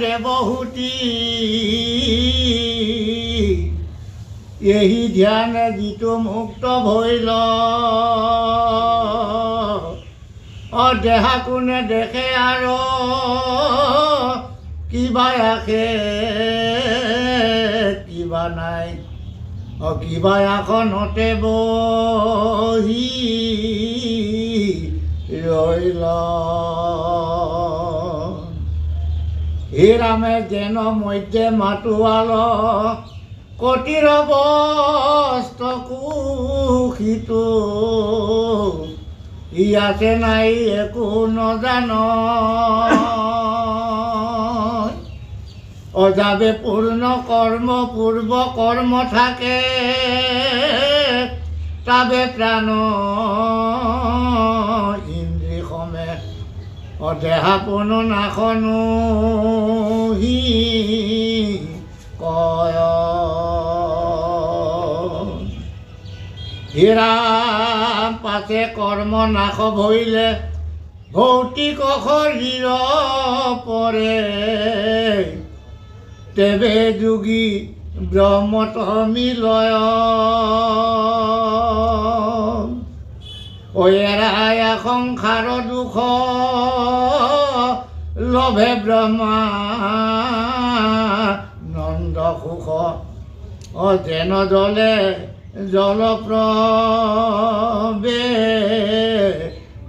দেৱহূতি এই ধ্যানে যিটো মুক্ত ভৈল দেহা কোনে দেখে আৰু কিবা আখে কিবা নাই কিবা আসনতে বহি ৰৈল হে ৰামে যেন মধ্যে মাতোৱাল কটিৰ বস্ত্ৰ কুশিতো ইয়াতে নাই একো নজান অযাবে পূৰ্ণ কৰ্ম পূৰ্ব কৰ্ম থাকে তাবে প্ৰাণ ইন্দ্ৰিয় সমে দেহা পুনু নাখনো হি কয় হীৰাম পাছে কৰ্ম নাশ ভৈলে ভৌতিক শৰীৰ পৰে তেবে যোগী ব্ৰহ্মত মিলয় এৰাই সংসাৰ দুখ লভে ব্ৰহ্মানন্দ সুখ যেন জলে জলপ্ৰবে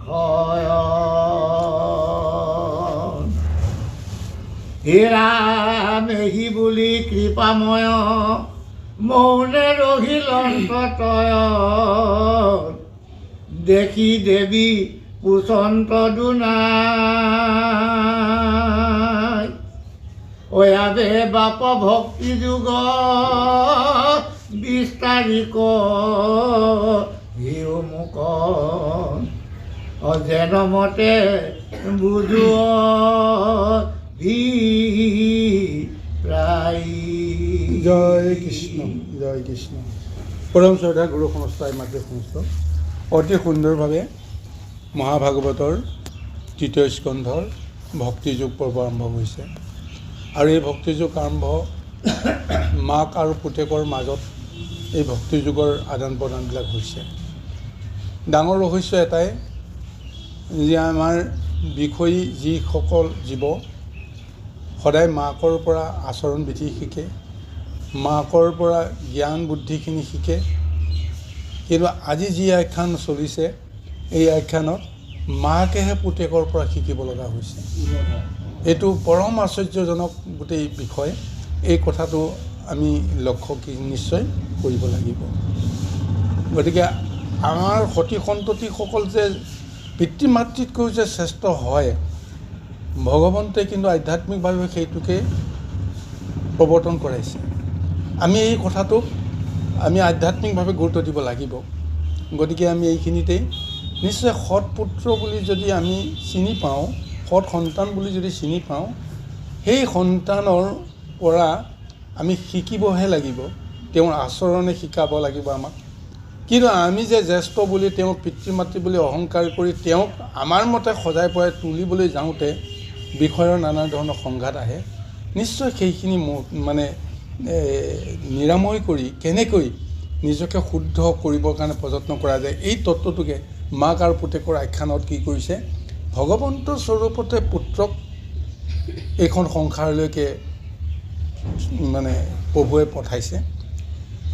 হয় হে ৰাম এহি বুলি কৃপাময় মৌনে ৰহিল অন্ততয় দেখি দেৱী পুচন্ত দুনাই অয়াবে বাপ ভক্তি যুগ বিস্তাৰিক হিউ মুখ যেন মতে বুজো জয় কৃষ্ণ জয় কৃষ্ণ। পৰম শ্ৰদ্ধা গুৰু সংস্থা মাতৃ সংস্থ অতি সুন্দৰভাৱে মহাভাগৱতৰ তৃতীয় স্কন্ধৰ ভক্তিযোগ পৰ্ব আৰম্ভ হৈছে আৰু এই ভক্তিযোগ আৰম্ভ মাক আৰু পুতেকৰ মাজত এই ভক্তিযোগৰ আদান প্ৰদানবিলাক হৈছে। ডাঙৰ ৰহস্য এটাই যে আমাৰ বিষয়ী যিসকল জীৱ সদায় মাকৰ পৰা আচৰণ বিধি শিকে, মাকৰ পৰা জ্ঞান বুদ্ধিখিনি শিকে, কিন্তু আজি যি আখ্যান চলিছে এই আখ্যানত মাকেহে পুতেকৰ পৰা শিকিব লগা হৈছে। এইটো পৰম আশ্চৰ্যজনক গোটেই বিষয়। এই কথাটো আমি লক্ষ্য নিশ্চয় কৰিব লাগিব। গতিকে আমাৰ সতি সন্ততিসকল যে পিতৃ মাতৃতকৈ যে শ্ৰেষ্ঠ হয়, ভগৱন্তে কিন্তু আধ্যাত্মিকভাৱে সেইটোকে প্ৰৱৰ্তন কৰাইছে। আমি এই কথাটোক আমি আধ্যাত্মিকভাৱে গুৰুত্ব দিব লাগিব। গতিকে আমি এইখিনিতেই নিশ্চয় সৎ পুত্ৰ বুলি যদি আমি চিনি পাওঁ, সৎ সন্তান বুলি যদি চিনি পাওঁ, সেই সন্তানৰ পৰা আমি শিকিবহে লাগিব, তেওঁৰ আচৰণে শিকাব লাগিব আমাক। কিন্তু আমি যে জ্যেষ্ঠ বুলি তেওঁক পিতৃ মাতৃ বুলি অহংকাৰ কৰি তেওঁক আমাৰ মতে সজাই পৰাই তুলিবলৈ যাওঁতে বিষয়ৰ নানা ধৰণৰ সংঘাত আহে। নিশ্চয় সেইখিনি মানে নিৰাময় কৰি কেনেকৈ নিজকে শুদ্ধ কৰিবৰ কাৰণে প্ৰযত্ন কৰা যায়, এই তত্ত্বটোকে মাক আৰু পুতেকৰ আখ্যানত কি কৰিছে, ভগৱন্তৰ স্বৰূপতে পুত্ৰক এইখন সংসাৰলৈকে মানে প্ৰভুৱে পঠাইছে।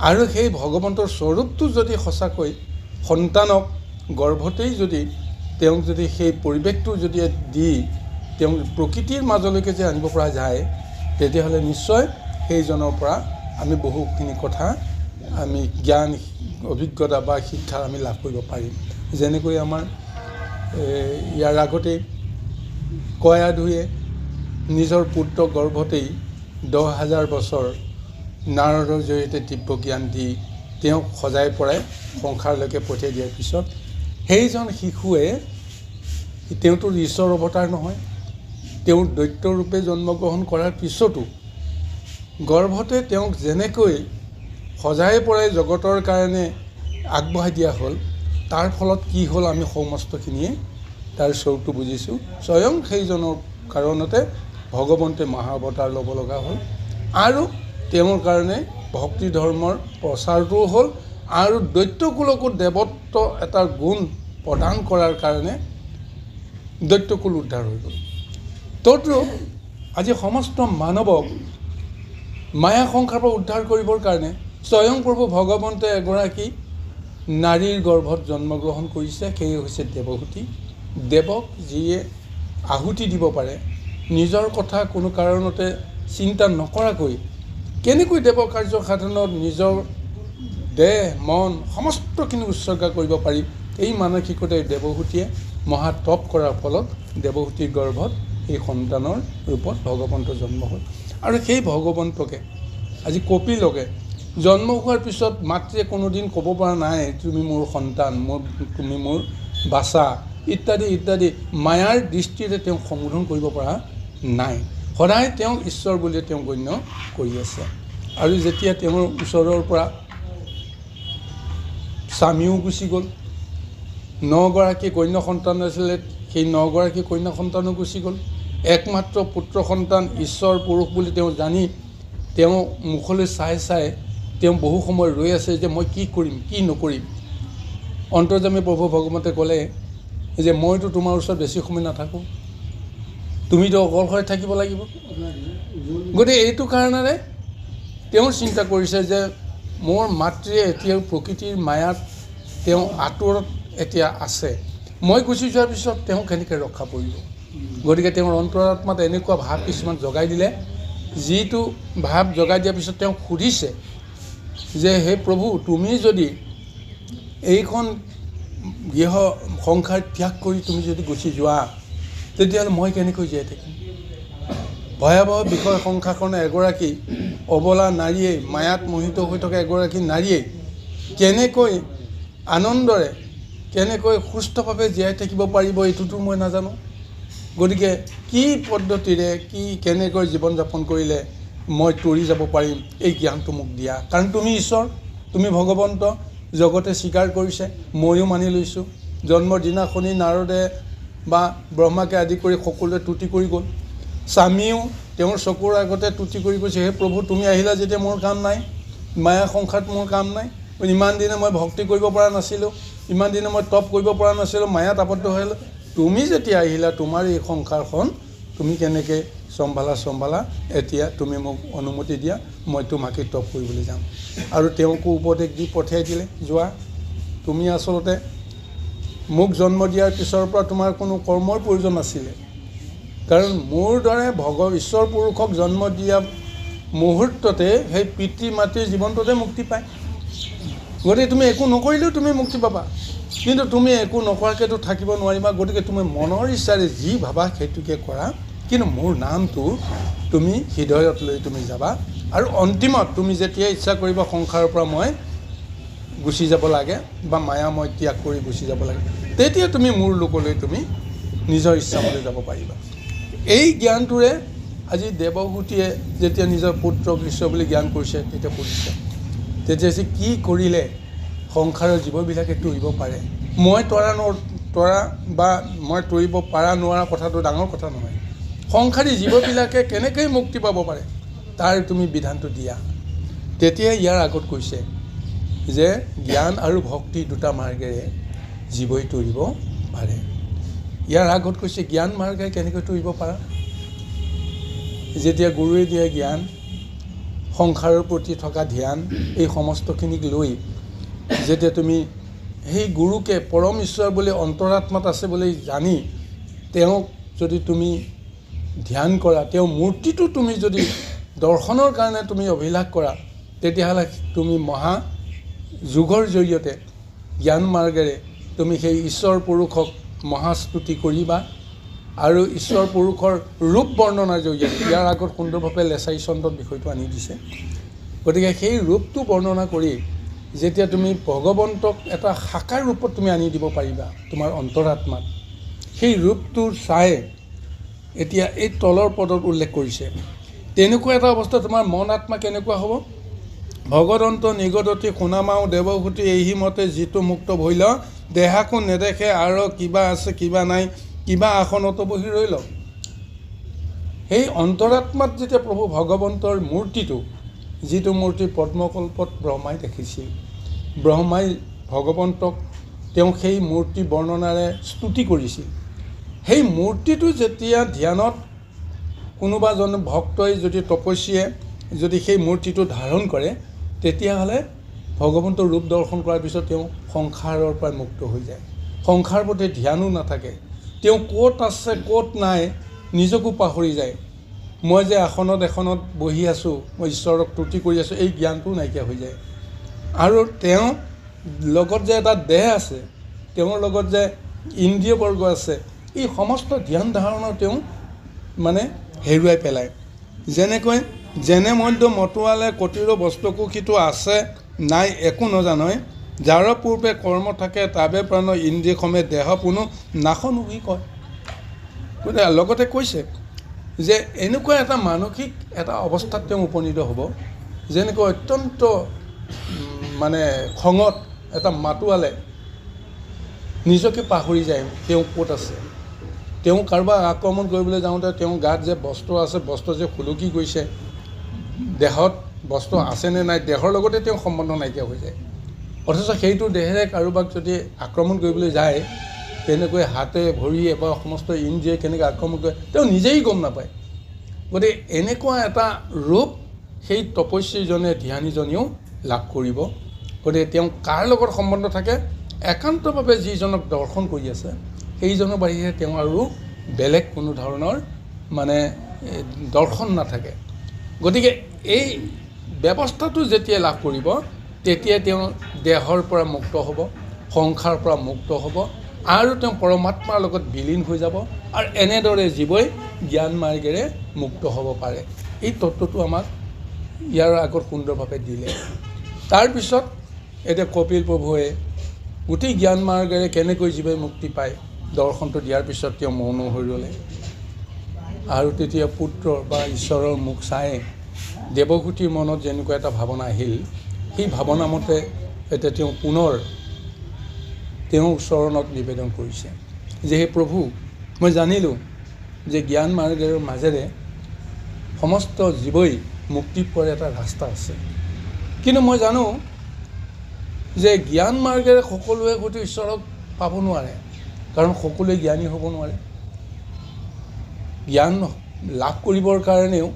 আৰু সেই ভগৱন্তৰ স্বৰূপটো যদি সঁচাকৈ সন্তানক গৰ্ভতেই যদি তেওঁক যদি সেই পৰিৱেশটো যদি দি তেওঁ প্ৰকৃতিৰ মাজলৈকে যে আনিব পৰা যায়, তেতিয়াহ'লে নিশ্চয় সেইজনৰ পৰা আমি বহুখিনি কথা আমি জ্ঞান অভিজ্ঞতা বা শিক্ষা আমি লাভ কৰিব পাৰিম। যেনেকৈ আমাৰ ইয়াৰ আগতেই কয়াধুয়ে নিজৰ পুত্ৰ গৰ্ভতেই 10,000 বছৰ নাৰদৰ জৰিয়তে দিব্য জ্ঞান দি তেওঁক সজাই পৰাই সংসাৰলৈকে পঠিয়াই দিয়াৰ পিছত সেইজন শিশুৱে, তেওঁতো ঈশ্বৰ অৱতাৰ নহয়, তেওঁ দৈত্যৰূপে জন্মগ্ৰহণ কৰাৰ পিছতো গৰ্ভতে তেওঁক যেনেকৈ সজাই পৰাই জগতৰ কাৰণে আগবঢ়াই দিয়া হ'ল, তাৰ ফলত কি হ'ল আমি সমস্তখিনিয়ে তাৰ স্বৰূপটো বুজিছোঁ। স্বয়ং সেইজনৰ কাৰণতে ভগৱন্তে মহাৱতাৰ ল'ব লগা হ'ল আৰু তেওঁৰ কাৰণে ভক্তি ধৰ্মৰ প্ৰচাৰটোও হ'ল আৰু দৈত্যকুলকো দেৱত্ব এটা গুণ প্ৰদান কৰাৰ কাৰণে দৈত্যকুল উদ্ধাৰ হৈ গ'ল। ততো আজি সমস্ত মানৱক মায়া সংসাৰৰ পৰা উদ্ধাৰ কৰিবৰ কাৰণে স্বয়ং প্ৰভু ভগৱন্তে এগৰাকী নাৰীৰ গৰ্ভত জন্মগ্ৰহণ কৰিছে, সেয়ে হৈছে দেৱহূতি। দেৱক যিয়ে আহুতি দিব পাৰে, নিজৰ কথা কোনো কাৰণতে চিন্তা নকৰাকৈ কেনেকৈ দেৱ কাৰ্য সাধনত নিজৰ দেহ মন সমস্তখিনি উৎসৰ্গা কৰিব পাৰি, এই মানসিকতে দেৱহূতিয়ে মহা তপ কৰাৰ ফলত দেৱহূতিৰ গৰ্ভত এই সন্তানৰ ৰূপত ভগৱন্ত জন্ম হ'ল। আৰু সেই ভগৱন্তকে আজি কপিলকে জন্ম হোৱাৰ পিছত মাতৃয়ে কোনোদিন ক'ব পৰা নাই তুমি মোৰ সন্তান, তুমি মোৰ বাচা ইত্যাদি ইত্যাদি মায়াৰ দৃষ্টিৰে তেওঁক সম্বোধন কৰিব পৰা নাই। সদায় তেওঁক ঈশ্বৰ বুলি তেওঁ গণ্য কৰি আছে। আৰু যেতিয়া তেওঁৰ ওচৰৰ পৰা স্বামীও গুচি গ'ল, 9গৰাকী কন্যা সন্তান আছিলে, সেই 9গৰাকী কন্যা সন্তানো গুচি গ'ল। একমাত্ৰ পুত্ৰ সন্তান ঈশ্বৰ পুৰুষ বুলি তেওঁ জানি তেওঁ মুখলৈ চাই চাই তেওঁ বহু সময় ৰৈ আছে যে মই কি কৰিম কি নকৰিম। অন্তৰ্যামী প্ৰভু ভগৱন্তে ক'লে যে মইতো তোমাৰ ওচৰত বেছি সময় নাথাকোঁ, তুমিতো অকলশৰে থাকিব লাগিব। গতিকে এইটো কাৰণেৰে তেওঁ চিন্তা কৰিছে যে মোৰ মাতৃয়ে এতিয়াও প্ৰকৃতিৰ মায়াত তেওঁ আঁতৰত এতিয়া আছে, মই গুচি যোৱাৰ পিছত তেওঁ কেনেকৈ ৰক্ষা পৰিব। গতিকে তেওঁৰ অন্তৰাত্মাত এনেকুৱা ভাৱ কিছুমান জগাই দিলে, যিটো ভাৱ জগাই দিয়াৰ পিছত তেওঁ সুধিছে যে হে প্ৰভু, তুমি যদি এইখন গৃহ সংসাৰ ত্যাগ কৰি তুমি যদি গুচি যোৱা, তেতিয়াহ'লে মই কেনেকৈ জীয়াই থাকিম। ভয়াৱহ বিষয় সংসাৰখনে এগৰাকী অবলা নাৰীয়ে, মায়াত মোহিত হৈ থকা এগৰাকী নাৰীয়ে কেনেকৈ আনন্দৰে কেনেকৈ সুস্থভাৱে জীয়াই থাকিব পাৰিব, এইটোতো মই নাজানো। গতিকে কি পদ্ধতিৰে কেনেকৈ জীৱন যাপন কৰিলে মই তৰি যাব পাৰিম, এই জ্ঞানটো মোক দিয়া। কাৰণ তুমি ঈশ্বৰ, তুমি ভগৱন্ত, জগতে স্বীকাৰ কৰিছে, ময়ো মানি লৈছোঁ। জন্মৰ দিনাখনি নাৰদে বা ব্ৰহ্মাকে আদি কৰি সকলোৱে তুতি কৰি গ'ল। স্বামীও তেওঁৰ চকুৰ আগতে তুতি কৰি কৈছে হে প্ৰভু, তুমি আহিলা যেতিয়া মোৰ কাম নাই, মায়া সংসাৰত মোৰ কাম নাই। ইমান দিনে মই ভক্তি কৰিব পৰা নাছিলোঁ, ইমান দিনে মই তপ কৰিব পৰা নাছিলোঁ, মায়াত আবদ্ধ হৈ আহিলোঁ। তুমি যেতিয়া আহিলা তোমাৰ এই সংসাৰখন তুমি কেনেকৈ চম্ভালা, এতিয়া তুমি মোক অনুমতি দিয়া, মই তোমাকে তপ কৰিবলৈ যাম। আৰু তেওঁকো উপদেশ দি পঠিয়াই দিলে, যোৱা, তুমি আচলতে মোক জন্ম দিয়াৰ পিছৰ পৰা তোমাৰ কোনো কৰ্মৰ প্ৰয়োজন নাছিলে, কাৰণ মোৰ দৰে ঈশ্বৰ পুৰুষক জন্ম দিয়া মুহূৰ্ততে সেই পিতৃ মাতৃৰ জীৱনটোতে মুক্তি পায়। গতিকে তুমি একো নকৰিলেও তুমি মুক্তি পাবা, কিন্তু তুমি একো নকৰাকৈতো থাকিব নোৱাৰিবা। গতিকে তুমি মনৰ ইচ্ছাৰে যি ভাবা সেইটোকে কৰা, কিন্তু মোৰ নামটো তুমি হৃদয়ত লৈ তুমি যাবা। আৰু অন্তিমত তুমি যেতিয়া ইচ্ছা কৰিবা সংসাৰৰ পৰা মই গুচি যাব লাগে বা মায়া মই ত্যাগ কৰি গুচি যাব লাগে, তেতিয়া তুমি মোৰ লোকলৈ তুমি নিজৰ ইচ্ছামতে যাব পাৰিবা। এই জ্ঞানটোৰে আজি দেৱহূতিয়ে যেতিয়া নিজৰ পুত্ৰক ঈশ্বৰ বুলি জ্ঞান কৰিছে, তেতিয়া সুধিছে তেতিয়া যে কি কৰিলে সংসাৰৰ জীৱবিলাকে তৰিব পাৰে। মই তৰা বা মই তৰিব পাৰা নোৱাৰা কথাটো ডাঙৰ কথা নহয়, সংসাৰী জীৱবিলাকে কেনেকৈ মুক্তি পাব পাৰে তাৰ তুমি বিধানটো দিয়া। তেতিয়া ইয়াৰ আগত কৈছে যে জ্ঞান আৰু ভক্তি দুটা মাৰ্গেৰে জীৱই তৰিব পাৰে। ইয়াৰ আগত কৈছে জ্ঞান মাৰ্গেৰে কেনেকৈ তৰিব পাৰা। যেতিয়া গুৰুৱে দিয়ে জ্ঞান, সংসাৰৰ প্ৰতি থকা ধ্যান, এই সমস্তখিনিক লৈ যেতিয়া তুমি সেই গুৰুকে পৰম ঈশ্বৰ বুলি অন্তৰাত্মাত আছে বুলি জানি তেওঁক যদি তুমি ধ্যান কৰা, তেওঁৰ মূৰ্তিটো তুমি যদি দৰ্শনৰ কাৰণে তুমি অভিলাষ কৰা, তেতিয়াহ'লে তুমি মহা যোগৰ জৰিয়তে জ্ঞান মাৰ্গেৰে তুমি সেই ঈশ্বৰ পুৰুষক মহাস্তুতি কৰিবা। আৰু ঈশ্বৰ পুৰুষৰ ৰূপ বৰ্ণনাৰ জৰিয়তে ইয়াৰ আগত সুন্দৰভাৱে লেচাৰী চন্দত বিষয়টো আনি দিছে। গতিকে সেই ৰূপটো বৰ্ণনা কৰি যেতিয়া তুমি ভগৱন্তক এটা সাকাৰ ৰূপত তুমি আনি দিব পাৰিবা তোমাৰ অন্তৰাত্মাত, সেই ৰূপটো চাই এতিয়া এই তলৰ পদত উল্লেখ কৰিছে। তেনেকুৱা এটা অৱস্থা তোমাৰ মন আত্মা কেনেকুৱা হ'ব। ভগদন্ত নিগদতি শুনামাও দেৱহূতি এই মতে যিটো মুক্ত ভৈল, দেহাকো নেদেখে আৰু কিবা আছে কিবা নাই, কিবা আসনত বহি ৰৈ লওক। সেই অন্তৰাত্মাত যেতিয়া প্ৰভু ভগৱন্তৰ মূৰ্তিটো, যিটো মূৰ্তি পদ্মকল্পত ব্ৰহ্মাই দেখিছিল, ব্ৰহ্মাই ভগৱন্তক তেওঁ সেই মূৰ্তি বৰ্ণনাৰে স্তুতি কৰিছিল। সেই মূৰ্তিটো যেতিয়া ধ্যানত কোনোবাজন ভক্তই যদি তপস্যীয়ে যদি সেই মূৰ্তিটো ধাৰণ কৰে, তেতিয়াহ'লে ভগৱন্তৰ ৰূপ দৰ্শন কৰাৰ পিছত তেওঁ সংসাৰৰ পৰা মুক্ত হৈ যায়। সংসাৰ প্ৰতি ধ্যানো নাথাকে, তেওঁ ক'ত আছে ক'ত নাই নিজকো পাহৰি যায়। মই যে আসনত এখনত বহি আছোঁ, মই ঈশ্বৰক স্তুতি কৰি আছোঁ, এই জ্ঞানটোও নাইকিয়া হৈ যায়। আৰু তেওঁ লগত যে এটা দেহ আছে, তেওঁৰ লগত যে ইন্দ্ৰিয়বৰ্গ আছে, এই সমস্ত ধ্যান ধাৰণা তেওঁ মানে হেৰুৱাই পেলায়। যেনে মধ্য মতোৱালে কটিৰো বস্তুকো সিটো আছে নাই একো নজানয়, যাৰ পূৰ্বে কৰ্ম থাকে তাবে প্ৰাণ ইন্দ্ৰিয়সমে দেহ পুনো নাশনো ই কয়। গতিকে লগতে কৈছে যে এনেকুৱা এটা মানসিক এটা অৱস্থাত তেওঁ উপনীত হ'ব, যেনেকৈ অত্যন্ত মানে খঙত এটা মাতোৱালে নিজকে পাহৰি যায় তেওঁ ক'ত আছে। তেওঁ কাৰোবাক আক্ৰমণ কৰিবলৈ যাওঁতে তেওঁ গাত যে বস্ত্ৰ আছে, বস্ত্ৰ যে খুলকি গৈছে, দেহত বস্ত্ৰ আছেনে নাই, দেহৰ লগতে তেওঁ সম্বন্ধ নাইকিয়া হৈ যায়। অথচ সেইটো দেহেৰে কাৰোবাক যদি আক্ৰমণ কৰিবলৈ যায়, তেনেকৈ হাতে ভৰিয়ে বা সমস্ত ইন্দ্ৰিয়ে কেনেকৈ আক্ৰমণ কৰে তেওঁ নিজেই গম নাপায়। গতিকে এনেকুৱা এটা ৰূপ সেই তপস্বীজনে ধ্যানীজনেও লাভ কৰিব। গতিকে তেওঁ কাৰ লগত সম্বন্ধ থাকে, একান্তভাৱে যিজনক দৰ্শন কৰি আছে সেইজনৰ বাহিৰে তেওঁ আৰু বেলেগ কোনো ধৰণৰ মানে দৰ্শন নাথাকে। গতিকে এই ব্যৱস্থাটো যেতিয়া লাভ কৰিব, তেতিয়া তেওঁ দেহৰ পৰা মুক্ত হ'ব, সংসাৰৰ পৰা মুক্ত হ'ব আৰু তেওঁ পৰমাত্মাৰ লগত বিলীন হৈ যাব। আৰু এনেদৰে জীৱই জ্ঞান মাৰ্গেৰে মুক্ত হ'ব পাৰে। এই তত্ত্বটো আমাক ইয়াৰ আগত সুন্দৰভাৱে দিলে। তাৰপিছত এতিয়া কপিল প্ৰভুৱে গোটেই জ্ঞান মাৰ্গেৰে কেনেকৈ জীৱই মুক্তি পায় দৰ্শনটো দিয়াৰ পিছত তেওঁ মৌন হৈ ৰ'লে। আৰু তেতিয়া পুত্ৰ বা ঈশ্বৰৰ মুখ চাই দেৱহূতিৰ মনত যেনেকুৱা এটা ভাৱনা আহিল, সেই ভাৱনা মতে এতিয়া তেওঁ পুনৰ তেওঁৰ চৰণত নিবেদন কৰিছে যে হে প্ৰভু, মই জানিলোঁ যে জ্ঞান মাৰ্গৰ মাজেৰে সমস্ত জীৱই মুক্তি পোৱাৰ এটা ৰাস্তা আছে, কিন্তু মই জানো যে জ্ঞান মাৰ্গেৰে সকলোৱে হয়তো ঈশ্বৰক পাব নোৱাৰে, কাৰণ সকলোৱে জ্ঞানী হ'ব নোৱাৰে। জ্ঞান লাভ কৰিবৰ কাৰণেও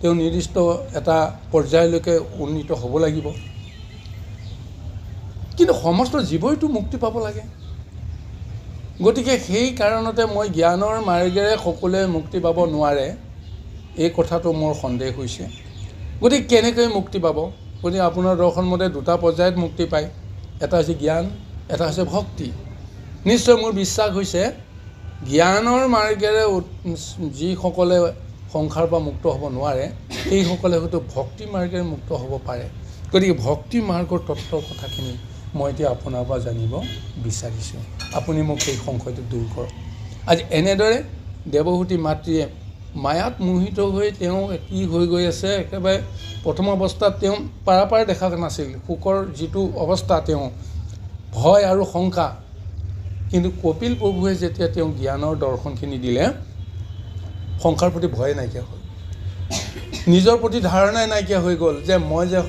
তেওঁ নিৰ্দিষ্ট এটা পৰ্যায়লৈকে উন্নীত হ'ব লাগিব, কিন্তু সমস্ত জীৱইতো মুক্তি পাব লাগে। গতিকে সেই কাৰণতে মই জ্ঞানৰ মাৰ্গেৰে সকলোৱে মুক্তি পাব নোৱাৰে, এই কথাটো মোৰ সন্দেহ হৈছে। গতিকে কেনেকৈ মুক্তি পাব? গতিকে আপোনাৰ দৰ্শন মতে দুটা পৰ্যায়ত মুক্তি পায়, এটা হৈছে জ্ঞান, এটা হৈছে ভক্তি। নিশ্চয় মোৰ বিশ্বাস হৈছে জ্ঞানৰ মাৰ্গেৰে যিসকলে সংসাৰৰ পৰা মুক্ত হ'ব নোৱাৰে, সেইসকলে হয়তো ভক্তি মাৰ্গেৰে মুক্ত হ'ব পাৰে। গতিকে ভক্তি মাৰ্গৰ তত্ত্বৰ কথাখিনি মই এতিয়া আপোনাৰ পৰা জানিব বিচাৰিছোঁ। আপুনি মোক সেই সংশয়টো দূৰ কৰক। আজি এনেদৰে দেৱহূতি মাতৃয়ে মায়াত মোহিত হৈ তেওঁ কি হৈ গৈ আছে, একেবাৰে প্ৰথম অৱস্থাত তেওঁ পাৰাপাৰ দেখা নাছিল, সুখৰ যিটো অৱস্থা তেওঁ ভয় আৰু শংকা। কিন্তু কপিল প্ৰভুৱে যেতিয়া তেওঁ জ্ঞানৰ দৰ্শনখিনি দিলে, সংসাৰৰ প্ৰতি ভয় নাইকিয়া হ'ল, নিজৰ প্ৰতি ধাৰণাই নাইকিয়া হৈ গ'ল যে মই যে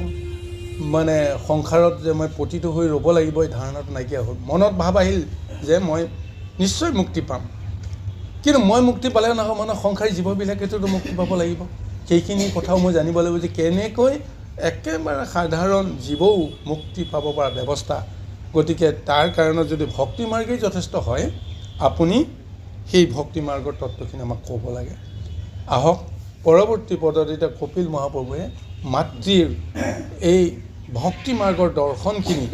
মানে সংসাৰত যে মই পতিত হৈ ৰ'ব লাগিব, এই ধাৰণাটো নাইকিয়া হ'ল। মনত ভাৱ আহিল যে মই নিশ্চয় মুক্তি পাম, কিন্তু মই মুক্তি পালে নহ'ব, মানে সংসাৰী জীৱবিলাকেতো মুক্তি পাব লাগিব। সেইখিনি কথাও মই জানিব লাগিব যে কেনেকৈ একেবাৰে সাধাৰণ জীৱও মুক্তি পাব পৰা ব্যৱস্থা। গতিকে তাৰ কাৰণে যদি ভক্তি মাৰ্গেই যথেষ্ট হয়, আপুনি সেই ভক্তি মাৰ্গৰ তত্ত্বখিনি আমাক ক'ব লাগে। আহক পৰৱৰ্তী পদত এতিয়া কপিল মহাপ্ৰভুৱে মাতৃৰ এই ভক্তি মাৰ্গৰ দৰ্শনখিনি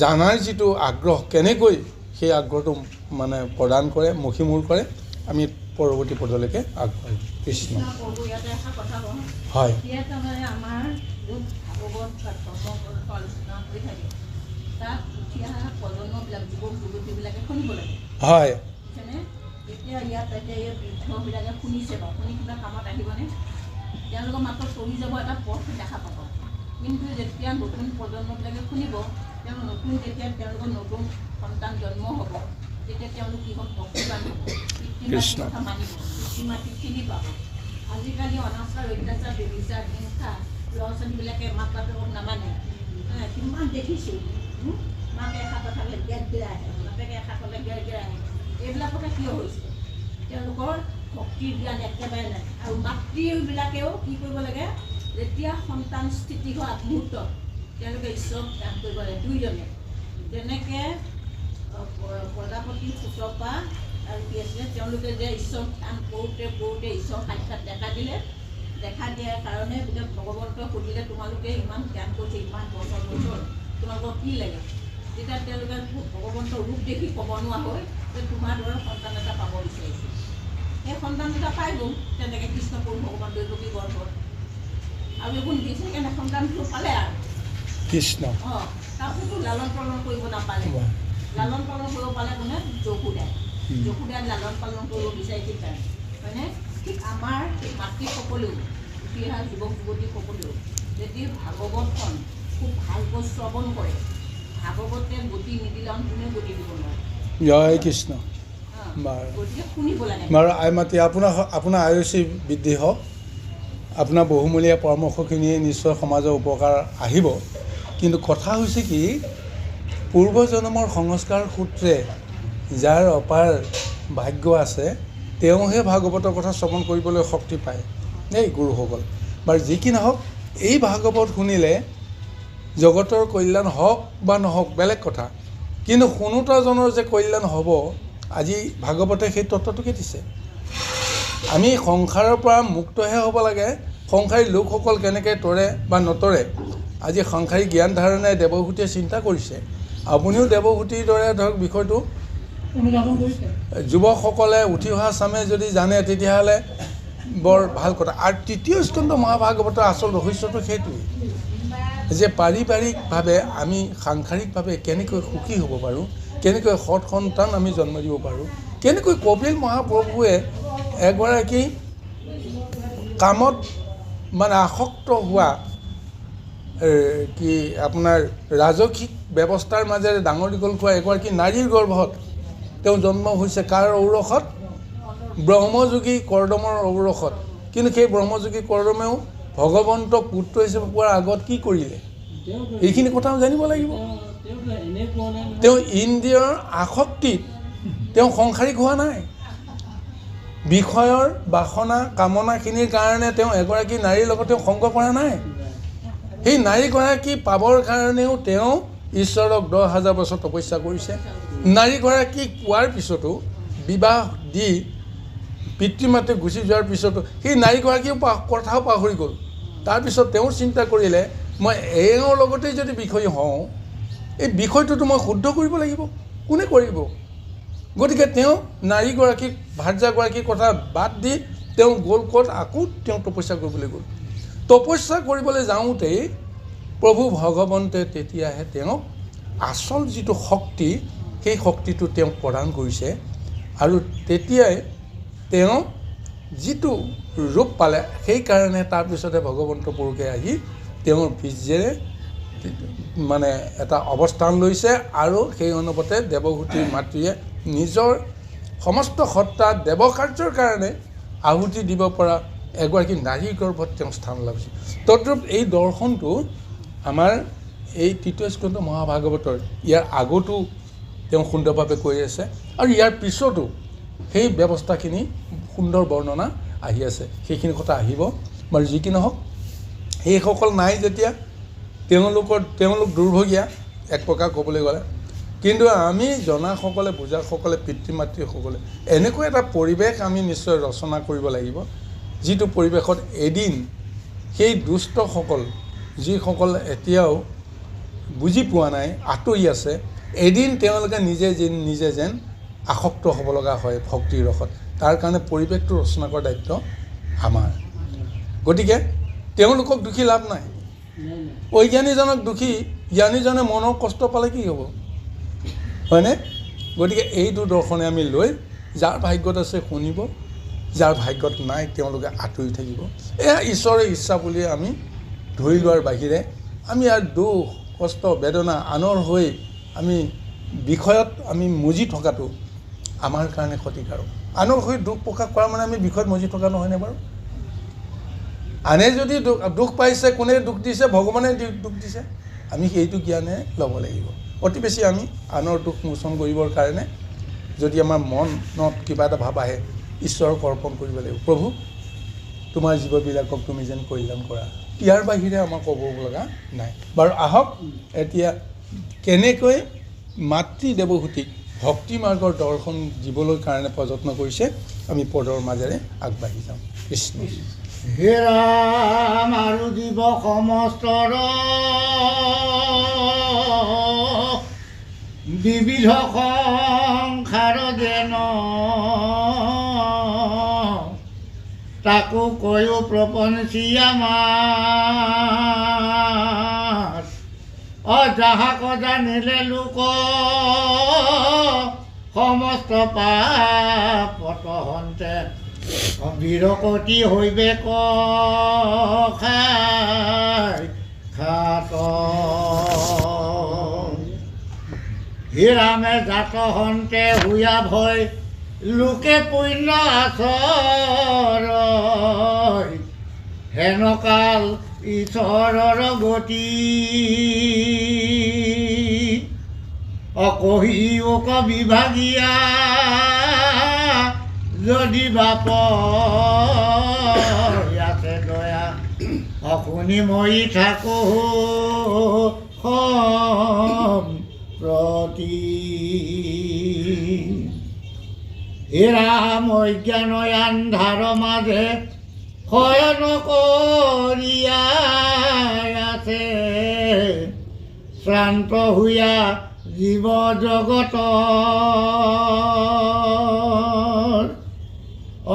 জানাৰ যিটো আগ্ৰহ, কেনেকৈ সেই আগ্ৰহটো মানে প্ৰদান কৰে, মষিমূৰ কৰে, আমি পৰৱৰ্তী পদলৈকে আগবাঢ়িম। কৃষ্ণ। হয় হয় এতিয়া ইয়াত এতিয়া এই বৃদ্ধবিলাকে শুনিছে বাৰু, শুনি কিবা কামত আহিবনে? তেওঁলোকৰ মাত্ৰ চলি যাব, এটা পথ দেখা পাব। কিন্তু যেতিয়া নতুন প্ৰজন্মবিলাকে শুনিব, তেওঁ নতুন যেতিয়া তেওঁলোকৰ নতুন সন্তান জন্ম হ'ব, তেতিয়া তেওঁলোক কি হ'ল ভক্তিবান হ'ব, কথা মানিব। পিতৃ মাতৃক চিনি পাব। আজিকালি অনাচাৰ অত্যাচাৰ বেবিচাৰ হিংসা ল'ৰা ছোৱালীবিলাকে মাক বাপেকক নামানে। কিমান দেখিছোঁ, মাকে এষাৰ কথালে গেৰ গেৰাই আহে, বাপেকে এষাৰ ক'লে গেৰ গেৰাই আহে। এইবিলাকতে কিয় হৈছে? তেওঁলোকৰ শক্তিৰ জ্ঞান একেবাৰে নাই। আৰু মাতৃবিলাকেও কি কৰিব লাগে, যেতিয়া সন্তান স্থিতি হোৱা মুহূৰ্তত তেওঁলোকে ঈশ্বৰক ধ্যান কৰিব লাগে দুইজনে। যেনেকৈ প্ৰজাপতি সুতপা আৰু কি আছিলে, তেওঁলোকে যে ঈশ্বৰ ধ্যান কৰোঁতে কৰোঁতে ঈশ্বৰ সাক্ষাৎ দেখা দিয়াৰ কাৰণে বোলে ভগৱন্তক সুধিলে, তোমালোকে ইমান ধ্যান কৰিছে ইমান বছৰ তোমালোকৰ কি লাগে? তেতিয়া তেওঁলোকে ভগৱন্তৰ ৰূপ দেখি ক'ব নোৱাৰা হৈ যে তোমাৰ দৰে সন্তান এটা পাব বিচাৰিছোঁ। সেই সন্তান এটা পাই গ'ল তেনেকৈ কৃষ্ণ প্ৰভু ভগৱান দৈৱকী গৰ্ভত। আৰু এইবোৰ দিছে সেইকাৰণে সন্তানটো পালে আৰু কৃষ্ণ। তাৰপিছতো লালন পালন কৰিব নাপালে। লালন পালন কৰিব পালে কোনে? যশোদাই। যশোদাই লালন পালন কৰিব বিচাৰিছিল কাৰণে, হয়নে? ঠিক আমাৰ মাতৃসকলেও, উঠি অহা যুৱক যুৱতীসকলেও যদি ভাগৱতখন খুব ভালকৈ শ্ৰৱণ কৰে, ভাগৱতে গতি নিদিলে কোনেও গতি দিব নোৱাৰে। জয় কৃষ্ণ। গতিকে শুনিব লাগে। বাৰু আইমাতৃ, আপোনাৰ আয়ুষী বৃদ্ধি হওক। আপোনাৰ বহুমূলীয়া পৰামৰ্শখিনিয়ে নিশ্চয় সমাজৰ উপকাৰ আহিব। কিন্তু কথা হৈছে কি, পূৰ্বজন্মৰ সংস্কাৰ সূত্ৰে যাৰ অপাৰ ভাগ্য আছে তেওঁহে ভাগৱতৰ কথা শ্ৰৱণ কৰিবলৈ শক্তি পায় দেই গুৰুসকল। বাৰু যি কি নহওক, এই ভাগৱত শুনিলে জগতৰ কল্যাণ হওক বা নহওক বেলেগ কথা, কিন্তু শুনোতাজনৰ যে কল্যাণ হ'ব, আজি ভাগৱতে সেই তত্ত্বটোকে দিছে। আমি সংসাৰৰ পৰা মুক্তহে হ'ব লাগে। সংসাৰী লোকসকল কেনেকৈ তৰে বা নতৰে, আজি সংসাৰী জ্ঞান ধাৰণাই দেৱভূতিয়ে চিন্তা কৰিছে। আপুনিও দেৱভূতিৰ দৰে ধৰক বিষয়টো যুৱকসকলে উঠি অহা চামে যদি জানে তেতিয়াহ'লে বৰ ভাল কথা। আৰু তৃতীয় স্কন্ধ মহাভাগৱতৰ আচল ৰহস্যটো সেইটোৱেই যে পাৰিবাৰিকভাৱে আমি সাংসাৰিকভাৱে কেনেকৈ সুখী হ'ব পাৰোঁ, কেনেকৈ সৎ সন্তান আমি জন্ম দিব পাৰোঁ, কেনেকৈ কপিল মহাপ্ৰভুৱে এগৰাকী কামত মানে আসক্ত হোৱা কি আপোনাৰ ৰাজসিক ব্যৱস্থাৰ মাজেৰে ডাঙৰ দীঘল খোৱা এগৰাকী নাৰীৰ গৰ্ভত তেওঁ জন্ম হৈছে। কাৰ ঔৰসত? ব্ৰহ্মযোগী কৰ্দমৰ ঔৰসত। কিন্তু সেই ব্ৰহ্মযোগী কৰ্দমেও ভগৱন্তক পুত্ৰ হিচাপে পোৱাৰ আগত কি কৰিলে, এইখিনি কথাও জানিব লাগিব। তেওঁ ইন্দ্ৰিয়ৰ আসক্তিত তেওঁ সংসাৰিক হোৱা নাই। বিষয়ৰ বাসনা কামনাখিনিৰ কাৰণে তেওঁ এগৰাকী নাৰীৰ লগত তেওঁ সংগ কৰা নাই। সেই নাৰীগৰাকী পাবৰ কাৰণেও তেওঁ ঈশ্বৰক 10,000 বছৰ তপস্যা কৰিছে। নাৰীগৰাকীক পোৱাৰ পিছতো বিবাহ দি পিতৃ মাতৃ গুচি যোৱাৰ পিছতো সেই নাৰীগৰাকীও কথাও পাহৰি গ'ল। তাৰপিছত তেওঁ চিন্তা কৰিলে, মই এওঁৰ লগতেই যদি বিষয় হওঁ, এই বিষয়টোতো মই শুদ্ধ কৰিব লাগিব। কোনে কৰিব? গতিকে তেওঁ নাৰীগৰাকীক ভাৰ্যাগৰাকীৰ কথা বাদ দি তেওঁ গ'ল ক'ত? আকৌ তেওঁ তপস্যা কৰিবলৈ গ'ল। তপস্যা কৰিবলৈ যাওঁতেই প্ৰভু ভগৱন্তে তেতিয়াহে তেওঁক আচল যিটো শক্তি, সেই শক্তিটো তেওঁক প্ৰদান কৰিছে। আৰু তেতিয়াই তেওঁ যিটো ৰূপ পালে, সেইকাৰণে তাৰপিছতে ভগৱন্ত পুৰুষে আহি তেওঁৰ বীৰ্যেৰে মানে এটা অৱস্থান লৈছে। আৰু সেই অনুপাতে দেৱভূতিৰ মাতৃয়ে নিজৰ সমস্ত সত্তা দেৱকাৰ্যৰ কাৰণে আহুতি দিব পৰা এগৰাকী নাৰীৰ গৰ্ভত তেওঁ স্থান লাভিছে। তদ্ৰূপ এই দৰ্শনটো আমাৰ এই তৃতীয় স্কন্ধ মহাভাগৱতৰ ইয়াৰ আগতো তেওঁ সুন্দৰভাৱে কৈ আছে, আৰু ইয়াৰ পিছতো সেই ব্যৱস্থাখিনি সুন্দৰ বৰ্ণনা আহি আছে। সেইখিনি কথা আহিব। বাৰু যি কি নহওক, সেইসকল নাই যেতিয়া তেওঁলোক দুৰ্ভগীয়া এক প্ৰকাৰ ক'বলৈ গ'লে। কিন্তু আমি জনাসকলে বুজাসকলে পিতৃ মাতৃসকলে এনেকুৱা এটা পৰিৱেশ আমি নিশ্চয় ৰচনা কৰিব লাগিব, যিটো পৰিৱেশত এদিন সেই দুষ্টসকল যিসকল এতিয়াও বুজি পোৱা নাই, আঁতৰি আছে, এদিন তেওঁলোকে নিজে যেন আসক্ত হ'ব লগা হয় ভক্তিৰ ৰসত। তাৰ কাৰণে পৰিৱেশটো ৰচনা কৰাৰ দায়িত্ব আমাৰ। গতিকে তেওঁলোকক দুখী লাভ নাই। অজ্ঞানীজনক দুখী, জ্ঞানীজনে মনৰ কষ্ট পালে কি হ'ব, হয়নে? গতিকে এইটো দৰ্শনে আমি লৈ যাৰ ভাগ্যত আছে শুনিব, যাৰ ভাগ্যত নাই তেওঁলোকে আঁতৰি থাকিব। এয়া ঈশ্বৰৰ ইচ্ছা বুলি আমি ধৰি লোৱাৰ বাহিৰে আমি ইয়াৰ দুখ কষ্ট বেদনা আনৰ হৈ আমি বিষয়ত আমি মজি থকাটো আমাৰ কাৰণে ক্ষতিকাৰক। আনৰ হৈ দুখ প্ৰকাশ কৰা মানে আমি বিষয়ত মজি থকা নহয়নে বাৰু? আনে যদি দুখ পাইছে, কোনে দুখ দিছে? ভগৱানে দুখ দিছে। আমি সেইটো জ্ঞানে ল'ব লাগিব। অতি বেছি আমি আনৰ দুখ মোচন কৰিবৰ কাৰণে যদি আমাৰ মনত কিবা এটা ভাৱ আহে, ঈশ্বৰক অৰ্পণ কৰিব লাগিব। প্ৰভু, তোমাৰ জীৱবিলাকক তুমি যেন কল্যাণ কৰা। ইয়াৰ বাহিৰে আমাৰ ক'ব লগা নাই। বাৰু আহক এতিয়া কেনেকৈ মাতৃ দেৱহূতিক ভক্তি মাৰ্গৰ দৰ্শন দিবলৈ কাৰণে প্ৰযত্ন কৰিছে, আমি পদৰ মাজেৰে আগবাঢ়ি যাওঁ। কৃষ্ণ। হে ৰাম আৰু জীৱ সমস্তৰ বিবিধ সংসাৰ যেন তাকো কৈও প্ৰপঞ্চী আমাৰ যাহাক জানিলে লোক সমস্ত পাপত হন্তে বিৰকতি হৈবে খাই খাত হে ৰামে জাত হন্তে হুয়া ভয় লোকে পুণ্য আচৰ হেনকাল ঈশ্বৰৰ গতি অকহি ওক বিভাগীয়া যদি বাপ আছে দয়া অশুনি মৰি থাকো প্ৰতি হে ৰাম অজ্ঞান আন্ধাৰ মাজে শয়ন কৰিয়া আছে শ্ৰান্ত হুয়া জীৱ জগত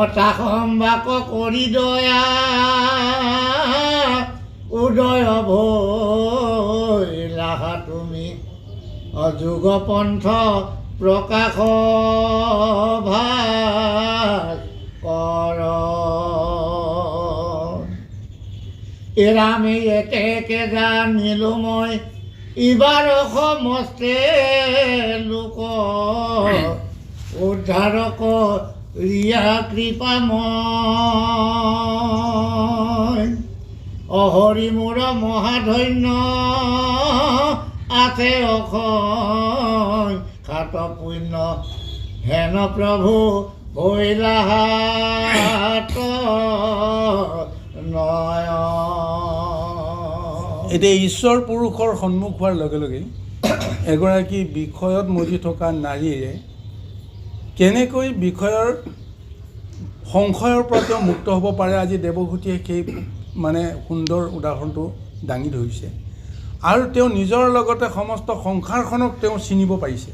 অতাসম্বাক কৰি দয়া উদয় ভৈলাহা তুমি অযোগ পন্থ প্ৰকাশ ভাগ কৰ এৰামে এতেকে জানিলো মই ইবাৰ সমস্তে লোক উদ্ধাৰক ৰিয়া কৃপাময় অহৰি মোৰ মহাধন্য আছে অক্ষয় খাত পুণ্য হেন প্ৰভু ভৈলাহাত নয়। এতিয়া ঈশ্বৰ পুৰুষৰ সন্মুখ হোৱাৰ লগে লগে এগৰাকী বিষয়ত মজি থকা নাৰীয়ে কেনেকৈ বিষয়ৰ সংশয়ৰ পৰা তেওঁ মুক্ত হ'ব পাৰে, আজি দেৱহূতিয়ে সেই মানে সুন্দৰ উদাহৰণটো দাঙি ধৰিছে। আৰু তেওঁ নিজৰ লগতে সমস্ত সংসাৰখনক তেওঁ চিনিব পাৰিছে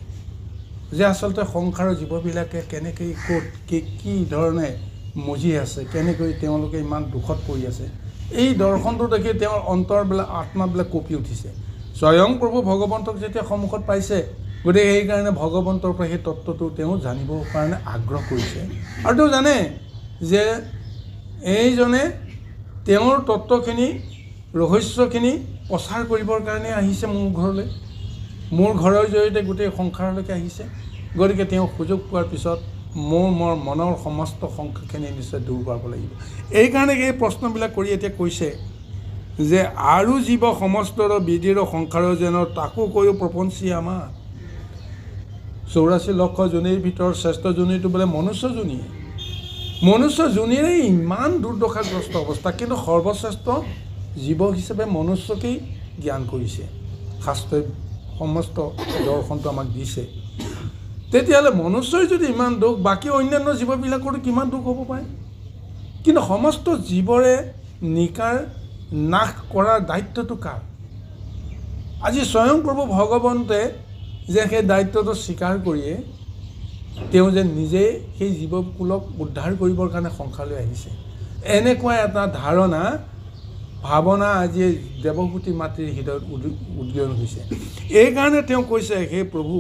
যে আচলতে সংসাৰৰ জীৱবিলাকে কেনেকৈ ক'ত কি ধৰণে মজি আছে, কেনেকৈ তেওঁলোকে ইমান দুখত পৰি আছে। এই দৰ্শনটো দেখি তেওঁৰ অন্তৰবিলাক আত্মাবিলাক কঁপি উঠিছে। স্বয়ং প্ৰভু ভগৱন্তক যেতিয়া সন্মুখত পাইছে, গতিকে সেইকাৰণে ভগৱন্তৰ পৰা সেই তত্ত্বটো তেওঁ জানিবৰ কাৰণে আগ্ৰহ কৰিছে। আৰু তেওঁ জানে যে এইজনে তেওঁৰ তত্ত্বখিনি ৰহস্যখিনি প্ৰচাৰ কৰিবৰ কাৰণে আহিছে মোৰ ঘৰলৈ, মোৰ ঘৰৰ জৰিয়তে গোটেই সংসাৰলৈকে আহিছে। গতিকে তেওঁ সুযোগ পোৱাৰ পিছত মোৰ মনৰ সমস্ত সংখ্যাখিনি নিশ্চয় দূৰ কৰাব লাগিব। এইকাৰণে এই প্ৰশ্নবিলাক কৰি এতিয়া কৈছে যে আৰু জীৱ সমস্তৰ বিধিৰ সংসাৰ যেন তাকো কৈও প্ৰপঞ্চী আমাৰ 84 লক্ষ যোনিৰ ভিতৰত শ্ৰেষ্ঠ যোনিটো বোলে মনুষ্য যোনি। মনুষ্য যোনিৰে ইমান দুৰ্দশাগ্ৰস্ত অৱস্থা, কিন্তু সৰ্বশ্ৰেষ্ঠ জীৱ হিচাপে মনুষ্যকেই জ্ঞান কৰিছে। শাস্ত্ৰই সমস্ত দৰ্শনটো আমাক দিছে। তেতিয়াহ'লে মনুষ্যই যদি ইমান দুখ, বাকী অন্যান্য জীৱবিলাকৰো কিমান দুখ হ'ব পাৰে? কিন্তু সমস্ত জীৱৰে নিকাৰ নাশ কৰাৰ দায়িত্বটো কাৰ? আজি স্বয়ং প্ৰভু ভগৱন্তে যে সেই দায়িত্বটো স্বীকাৰ কৰিয়ে তেওঁ যে নিজেই সেই জীৱকুলক উদ্ধাৰ কৰিবৰ কাৰণে সংসাৰলৈ আহিছে, এনেকুৱা এটা ধাৰণা ভাৱনা আজি দেৱহূতি মাতৃৰ হৃদয়ত উদগীৰণ হৈছে। এইকাৰণে তেওঁ কৈছে, হে প্ৰভু,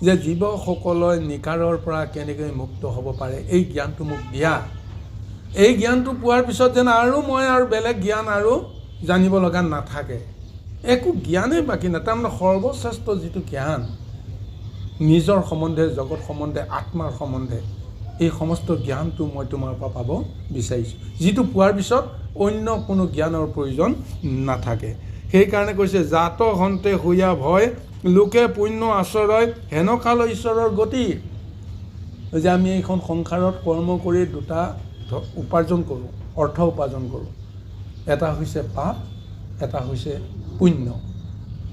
যে জীৱসকলৰ নিকাৰৰ পৰা কেনেকৈ মুক্ত হ'ব পাৰে এই জ্ঞানটো মোক দিয়া। এই জ্ঞানটো পোৱাৰ পিছত যেন আৰু মই আৰু বেলেগ জ্ঞান আৰু জানিব লগা নাথাকে, একো জ্ঞানেই বাকী নাই। তাৰমানে সৰ্বশ্ৰেষ্ঠ যিটো জ্ঞান, নিজৰ সম্বন্ধে, জগত সম্বন্ধে, আত্মাৰ সম্বন্ধে এই সমস্ত জ্ঞানটো মই তোমাৰ পৰা পাব বিচাৰিছোঁ, যিটো পোৱাৰ পিছত অন্য কোনো জ্ঞানৰ প্ৰয়োজন নাথাকে। সেইকাৰণে কৈছে জাত হন্তে হুয়া ভয় লোকে পুণ্য আচৰয় হেনকাল ঈশ্বৰৰ গতি। যে আমি এইখন সংসাৰত কৰ্ম কৰি দুটা উপাৰ্জন কৰোঁ, অৰ্থ উপাৰ্জন কৰোঁ। এটা হৈছে পাপ, এটা হৈছে পুণ্য।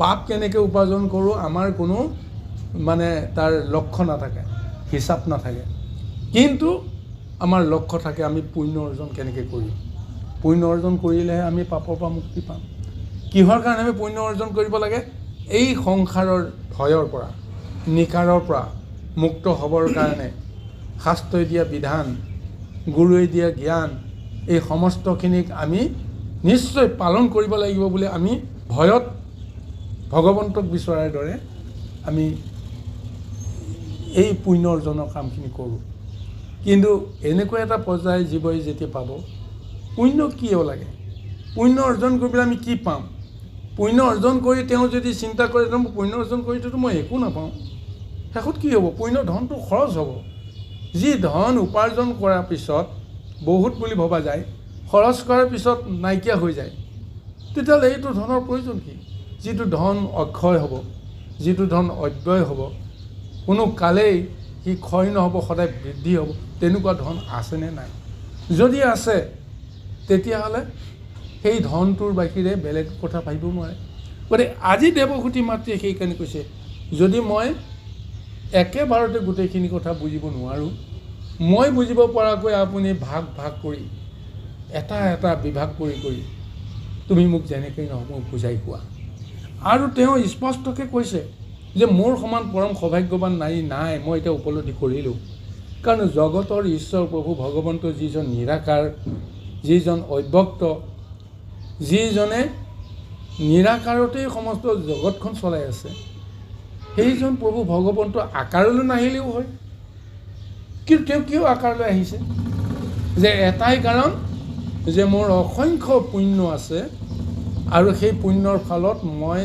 পাপ কেনেকৈ উপাৰ্জন কৰোঁ আমাৰ কোনো তাৰ লক্ষ্য নাথাকে, হিচাপ নাথাকে, কিন্তু আমাৰ লক্ষ্য থাকে আমি পুণ্য অৰ্জন কেনেকৈ কৰিম। পুণ্য অৰ্জন কৰিলেহে আমি পাপৰ পৰা মুক্তি পাম। কিহৰ কাৰণে আমি পুণ্য অৰ্জন কৰিব লাগে? এই সংসাৰৰ ভয়ৰ পৰা, নিকাৰৰ পৰা মুক্ত হ'বৰ কাৰণে শাস্ত্ৰই দিয়া বিধান, গুৰুৱে দিয়া জ্ঞান, এই সমস্তখিনিক আমি নিশ্চয় পালন কৰিব লাগিব বুলি আমি ভয়ত ভগৱন্তক বিচৰাৰ দৰে আমি এই পুণ্য অৰ্জনৰ কামখিনি কৰোঁ। কিন্তু এনেকুৱা এটা পৰ্যায় জীৱই যেতিয়া পাব, পুণ্য কিয় লাগে? পুণ্য অৰ্জন কৰিবলৈ আমি কি পাম? পুণ্য অৰ্জন কৰি তেওঁ যদি চিন্তা কৰে পুণ্য অৰ্জন কৰিতো মই একো নাপাওঁ, শেষত কি হ'ব? পুণ্য ধনটো খৰচ হ'ব। যি ধন উপাৰ্জন কৰাৰ পিছত বহুত বুলি ভবা যায়, খৰচ কৰাৰ পিছত নাইকিয়া হৈ যায়, তেতিয়াহ'লে এইটো ধনৰ প্ৰয়োজন কি? যিটো ধন অক্ষয় হ'ব, যিটো ধন অব্যয় হ'ব, কোনো কালেই সি ক্ষয় নহ'ব, সদায় বৃদ্ধি হ'ব, তেনেকুৱা ধন আছেনে নাই? যদি আছে তেতিয়াহ'লে সেই ধনটোৰ বাহিৰে বেলেগ কথা ভাবিব নোৱাৰে। গতিকে আজি দেৱহূতি মাতৃয়ে সেইকাৰণে কৈছে যদি মই একেবাৰতে গোটেইখিনি কথা বুজিব নোৱাৰোঁ, মই বুজিব পৰাকৈ আপুনি ভাগ ভাগ কৰি এটা এটা বিভাগ কৰি কৰি তুমি মোক যেনেকৈ নহওক মোক বুজাই কোৱা। আৰু তেওঁ স্পষ্টকৈ কৈছে যে মোৰ সমান পৰম সৌভাগ্যৱান নাৰী নাই, মই এতিয়া উপলব্ধি কৰিলোঁ। কাৰণ জগতৰ ঈশ্বৰ প্ৰভু ভগৱন্ত যিজন নিৰাকাৰ, যিজন অব্যক্ত, যিজনে নিৰাকাৰতেই সমস্ত জগতখন চলাই আছে, সেইজন প্ৰভু ভগৱন্ত আকাৰলৈ নাহিলেও হয়। কিন্তু তেওঁ কিয় আকাৰলৈ আহিছে? যে এটাই কাৰণ যে মোৰ অসংখ্য পুণ্য আছে আৰু সেই পুণ্যৰ ফলত মই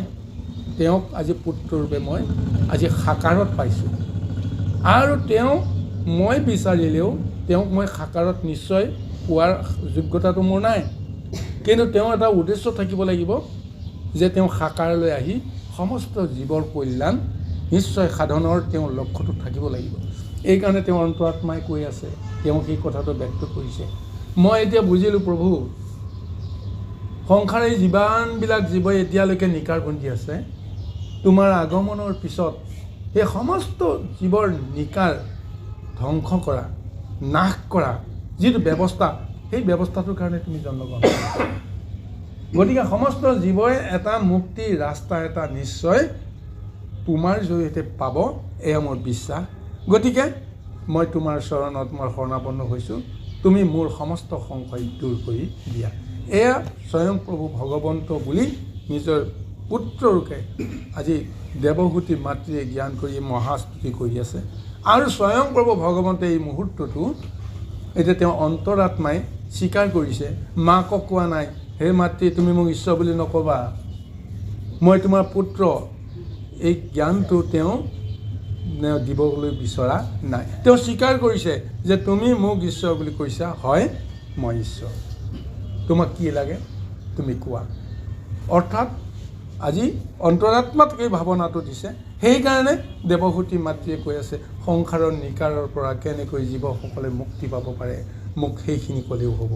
তেওঁক আজি পুত্ৰৰূপে মই আজি সাকাৰত পাইছোঁ। আৰু তেওঁ মই বিচাৰিলেও তেওঁক মই সাকাৰত নিশ্চয় পোৱাৰ যোগ্যতাটো মোৰ নাই। কিন্তু তেওঁ এটা উদ্দেশ্য থাকিব লাগিব যে তেওঁ সাকাৰলৈ আহি সমস্ত জীৱৰ কল্যাণ নিশ্চয় সাধনৰ তেওঁৰ লক্ষ্যটো থাকিব লাগিব। এইকাৰণে তেওঁ অন্তৰাত্মাই কৈ আছে, তেওঁ সেই কথাটো ব্যক্ত কৰিছে। মই এতিয়া বুজিলোঁ প্ৰভু, সংসাৰে যিমানবিলাক জীৱই এতিয়ালৈকে নিকাৰ বন্দী আছে, তোমাৰ আগমনৰ পিছত সেই সমস্ত জীৱৰ নিকাৰ ধ্বংস কৰা, নাশ কৰা যিটো ব্যৱস্থা, সেই ব্যৱস্থাটোৰ কাৰণে তুমি জন্মগ্ৰহণ কৰিছা। গতিকে সমস্ত জীৱই এটা মুক্তিৰ ৰাস্তা এটা নিশ্চয় তোমাৰ জৰিয়তে পাব, এয়া মোৰ বিশ্বাস। গতিকে মই তোমাৰ চৰণত মই শৰণাপন্ন হৈছোঁ, তুমি মোৰ সমস্ত সংশয় দূৰ কৰি দিয়া। এয়া স্বয়ং প্ৰভু ভগৱন্ত বুলি নিজৰ পুত্ৰৰূপে আজি দেৱহূতি মাতৃয়ে জ্ঞান কৰি মহাস্তুতি কৰি আছে। আৰু স্বয়ং প্ৰভু ভগৱন্তে এই মুহূৰ্তটো এতিয়া তেওঁ অন্তৰাত্মাই স্বীকাৰ কৰিছে, মাকক কোৱা নাই হে মাতৃ তুমি মোক ঈশ্বৰ বুলি নক'বা, মই তোমাৰ পুত্ৰ। এই জ্ঞানটো তেওঁ দিবলৈ বিচৰা নাই। তেওঁ স্বীকাৰ কৰিছে যে তুমি মোক ঈশ্বৰ বুলি কৈছা, হয় মই ঈশ্বৰ, তোমাক কি লাগে তুমি কোৱা। অৰ্থাৎ আজি অন্তৰাত্মাত এই ভাৱনাটো দিছে। সেইকাৰণে দেৱহূতি মাতৃয়ে কৈ আছে সংসাৰৰ নিকাৰৰ পৰা কেনেকৈ জীৱসকলে মুক্তি পাব পাৰে, মোক সেইখিনি ক'লেও হ'ব।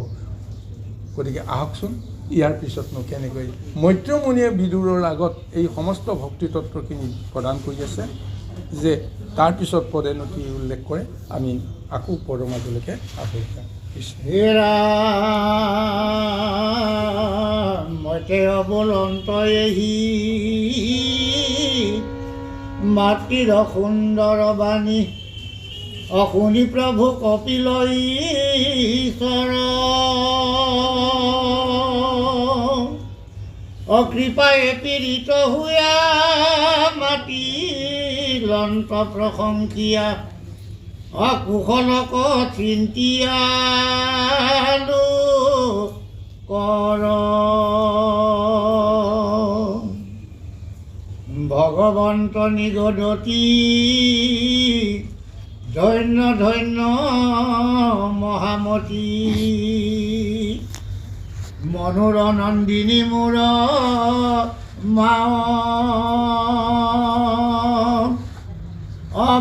গতিকে আহকচোন, ইয়াৰ পিছতনো কেনেকৈ মৈত্ৰমুনিয়ে বিদুৰৰ আগত এই সমস্ত ভক্তিতত্ত্বখিনি প্ৰদান কৰি আছে, যে তাৰপিছত পদেনো কি উল্লেখ কৰে আমি আকৌ পদৰ মাজলৈকে আহৰি যাম। মতে অবলন্ত এহি মাতৃৰ সুন্দৰ বাণী অশুনি প্ৰভু কপিল ঈশ্বৰ অকৃপায়ে পীড়িত হুয়া মাতি লন্ত প্ৰশংসিয়া অকুশলক চিন্তিয়ালো কৰ ভগ ভগৱন্ত নিগদতি ধন্য ধন্য মহামতী মনোৰ নন্দিনী মোৰ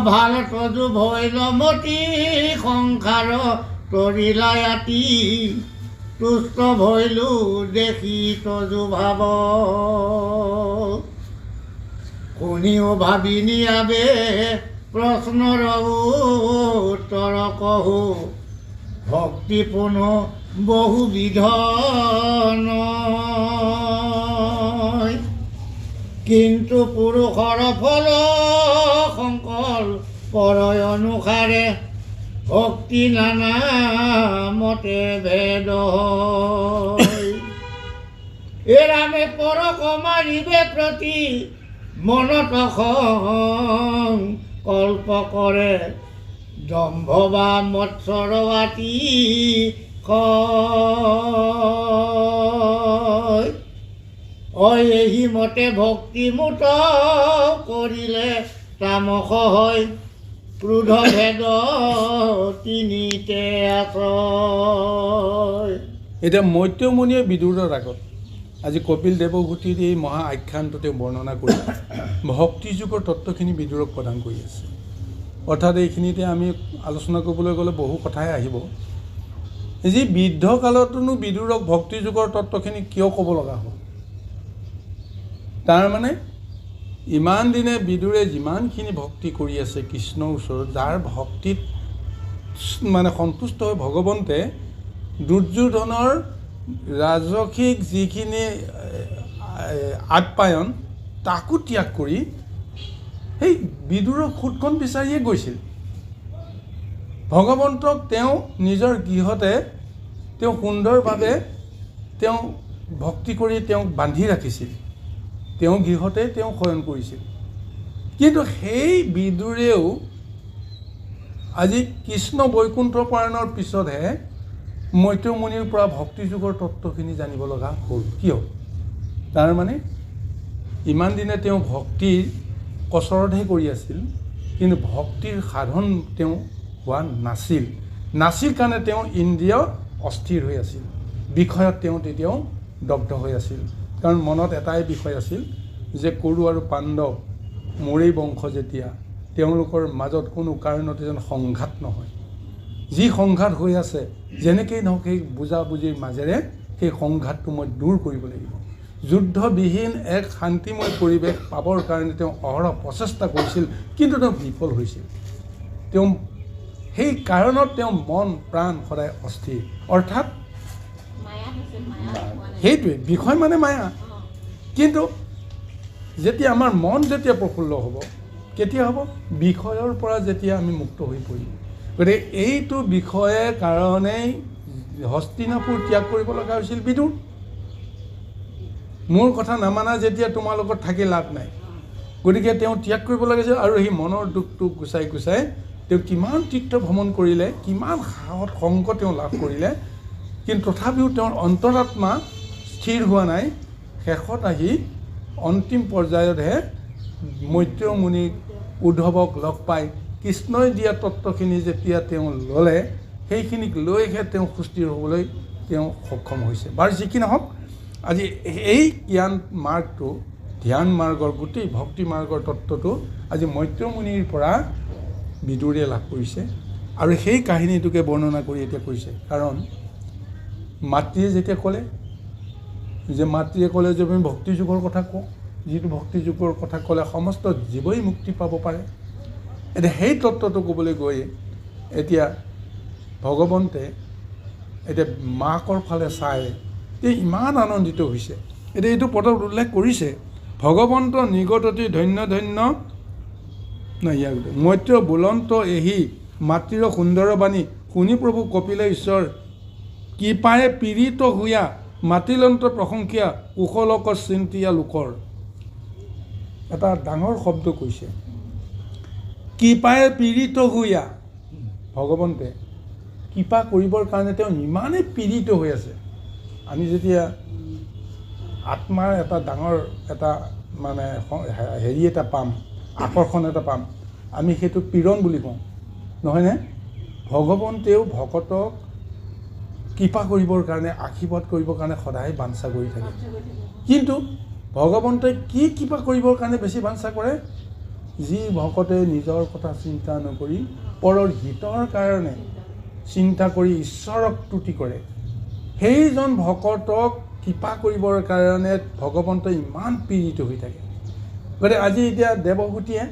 ভাল তজু ভৈলমতী সংসাৰ তৰিলায়াতি তুষ্ট ভৈলো দেখি তজু ভাৱ শুনিও ভাবি নিয়াবে প্ৰশ্নৰ উত্তৰ কহো ভক্তিপূৰ্ণ বহুবিধ নয় কিন্তু পুৰুষৰ ফল সংকল্পৰ অনুসাৰে ভক্তি নানা মতে ভেদ হয়। এ ৰামে পৰক মাৰিবে প্ৰতি মনত সংকল্প কৰে দম্ভ বা মৎসৰৱাতী এহি মতে ভক্তিমূত কৰিলে তামস হয় ক্ৰোধ ভেদ তিনিতে আশ্ৰয়। এতিয়া মৈত্ৰমুনিয়ে বিদুৰৰ আগত আজি কপিল দেৱভূতিৰ এই মহা আখ্যানটো তেওঁ বৰ্ণনা কৰি ভক্তি যুগৰ তত্ত্বখিনি বিদুৰক প্ৰদান কৰি আছে। অৰ্থাৎ এইখিনিতে আমি আলোচনা কৰিবলৈ গ'লে বহু কথাই আহিব। যি বৃদ্ধ কালতনো বিদুৰক ভক্তি যুগৰ তত্ত্বখিনি কিয় ক'ব লগা হ'ল? তাৰমানে ইমান দিনে বিদুৰে যিমানখিনি ভক্তি কৰি আছে কৃষ্ণৰ ওচৰত, যাৰ ভক্তিত মানে সন্তুষ্ট হৈ ভগৱন্তে দুৰ্যোধনৰ ৰাজসিক যিখিনি আপ্যায়ন তাকো ত্যাগ কৰি সেই বিদুৰৰ খুঁটখন বিচাৰিয়ে গৈছিল। ভগৱন্তক তেওঁ নিজৰ গৃহতে তেওঁ সুন্দৰভাৱে তেওঁ ভক্তি কৰি তেওঁক বান্ধি ৰাখিছিল, তেওঁ গৃহতে তেওঁ শয়ন কৰিছিল। কিন্তু সেই বিদুৰেও আজি কৃষ্ণ বৈকুণ্ঠ পৰায়ণৰ পিছতহে মৈত্ৰমুনিৰ পৰা ভক্তি যুগৰ তত্ত্বখিনি জানিব লগা হ'ল। কিয়? তাৰমানে ইমান দিনে তেওঁ ভক্তিৰ কচৰতহে কৰি আছিল, কিন্তু ভক্তিৰ সাধন তেওঁ হোৱা নাছিল কাৰণে তেওঁ ইন্দ্ৰিয় অস্থিৰ হৈ আছিল, বিষয়ত তেওঁ তেতিয়াও দগ্ধ হৈ আছিল। কাৰণ মনত এটাই বিষয় আছিল যে কৰু আৰু পাণ্ডৱ মোৰেই বংশ, যেতিয়া তেওঁলোকৰ মাজত কোনো কাৰণতে যেন সংঘাত নহয়। যি সংঘাত হৈ আছে যেনেকেই নহওক সেই বুজাবুজিৰ মাজেৰে সেই সংঘাতটো মই দূৰ কৰিব লাগিব। যুদ্ধবিহীন এক শান্তিময় পৰিৱেশ পাবৰ কাৰণে তেওঁ অহৰহ প্ৰচেষ্টা কৰিছিল, কিন্তু তেওঁ বিফল হৈছিল। তেওঁ সেই কাৰণত তেওঁ মন প্ৰাণ সদায় অস্থিৰ। অৰ্থাৎ সেইটোৱে বিষয় মানে মায়া। কিন্তু যেতিয়া আমাৰ মন যেতিয়া প্ৰফুল্ল হ'ব, কেতিয়া হ'ব? বিষয়ৰ পৰা যেতিয়া আমি মুক্ত হৈ পৰিম। গতিকে এইটো বিষয়ে কাৰণেই হস্তিনাপুৰ ত্যাগ কৰিব লগা হৈছিল বিদুৰ। মোৰ কথা নামানা যেতিয়া তোমাৰ লগত থাকি লাভ নাই, গতিকে তেওঁ ত্যাগ কৰিব লাগিছিল। আৰু সেই মনৰ দুখটো গুচাই তেওঁ কিমান তীৰ্থ ভ্ৰমণ কৰিলে, কিমান সাহস সংগ তেওঁ লাভ কৰিলে, কিন্তু তথাপিও তেওঁৰ অন্তৰাত্মা স্থিৰ হোৱা নাই। শেষত আহি অন্তিম পৰ্যায়তহে মৈত্ৰমুনি উদ্ধৱক লগ পাই কৃষ্ণই দিয়া তত্ত্বখিনি যেতিয়া তেওঁ ল'লে, সেইখিনিক লৈহে তেওঁ সুস্থিৰ হ'বলৈ তেওঁ সক্ষম হৈছে। বাৰু যি কি নহওক, আজি এই জ্ঞান মাৰ্গটো, ধ্যান মাৰ্গৰ গোটেই ভক্তি মাৰ্গৰ তত্ত্বটো আজি মৈত্ৰমুনিৰ পৰা বিদুৰে লাভ কৰিছে। আৰু সেই কাহিনীটোকে বৰ্ণনা কৰি এতিয়া কৈছে। কাৰণ মাতৃয়ে যেতিয়া ক'লে যে আমি ভক্তি যুগৰ কথা কওঁ, যিটো ভক্তি যুগৰ কথা ক'লে সমস্ত জীৱই মুক্তি পাব পাৰে। এতিয়া সেই তত্ত্বটো ক'বলৈ গৈ এতিয়া ভগৱন্তে এতিয়া মাকৰ ফালে চাই ইমান আনন্দিত হৈছে। এতিয়া এইটো পদত উল্লেখ কৰিছে, ভগৱন্ত নিগদতি ধন্য ধন্য মৈত্ৰ বুলন্ত এহি মাতৃৰ সুন্দৰ বাণী শুনি প্ৰভু কপিলে ঈশ্বৰ কৃপায়ে পীড়িত হোৱা মাতৃলন্ত প্ৰশংসীয়া কুশলক চিন্তিয়া লোকৰ। এটা ডাঙৰ শব্দ কৈছে, কৃপায়ে পীড়িত হোৱা। ভগৱন্তে কৃপা কৰিবৰ কাৰণে তেওঁ ইমানেই পীড়িত হৈ আছে। আমি যেতিয়া আত্মাৰ এটা ডাঙৰ এটা মানে হেৰি এটা পাম, আকৰ্ষণ এটা পাম, আমি সেইটো পীড়ন বুলি কওঁ, নহয়নে? ভগৱন্তেও ভকতক কৃপা কৰিবৰ কাৰণে, আশীৰ্বাদ কৰিবৰ কাৰণে সদায় বাঞ্ছা কৰি থাকে। কিন্তু ভগৱন্তই কি কৃপা কৰিবৰ কাৰণে বেছি বাঞ্ছা কৰে? যি ভকতে নিজৰ কথা চিন্তা নকৰি পৰৰ হিতৰ কাৰণে চিন্তা কৰি ঈশ্বৰক তুতি কৰে, সেইজন ভকতক কৃপা কৰিবৰ কাৰণে ভগৱন্তই ইমান পীড়িত হৈ থাকে। গতিকে আজি এতিয়া দেৱহূতিয়ে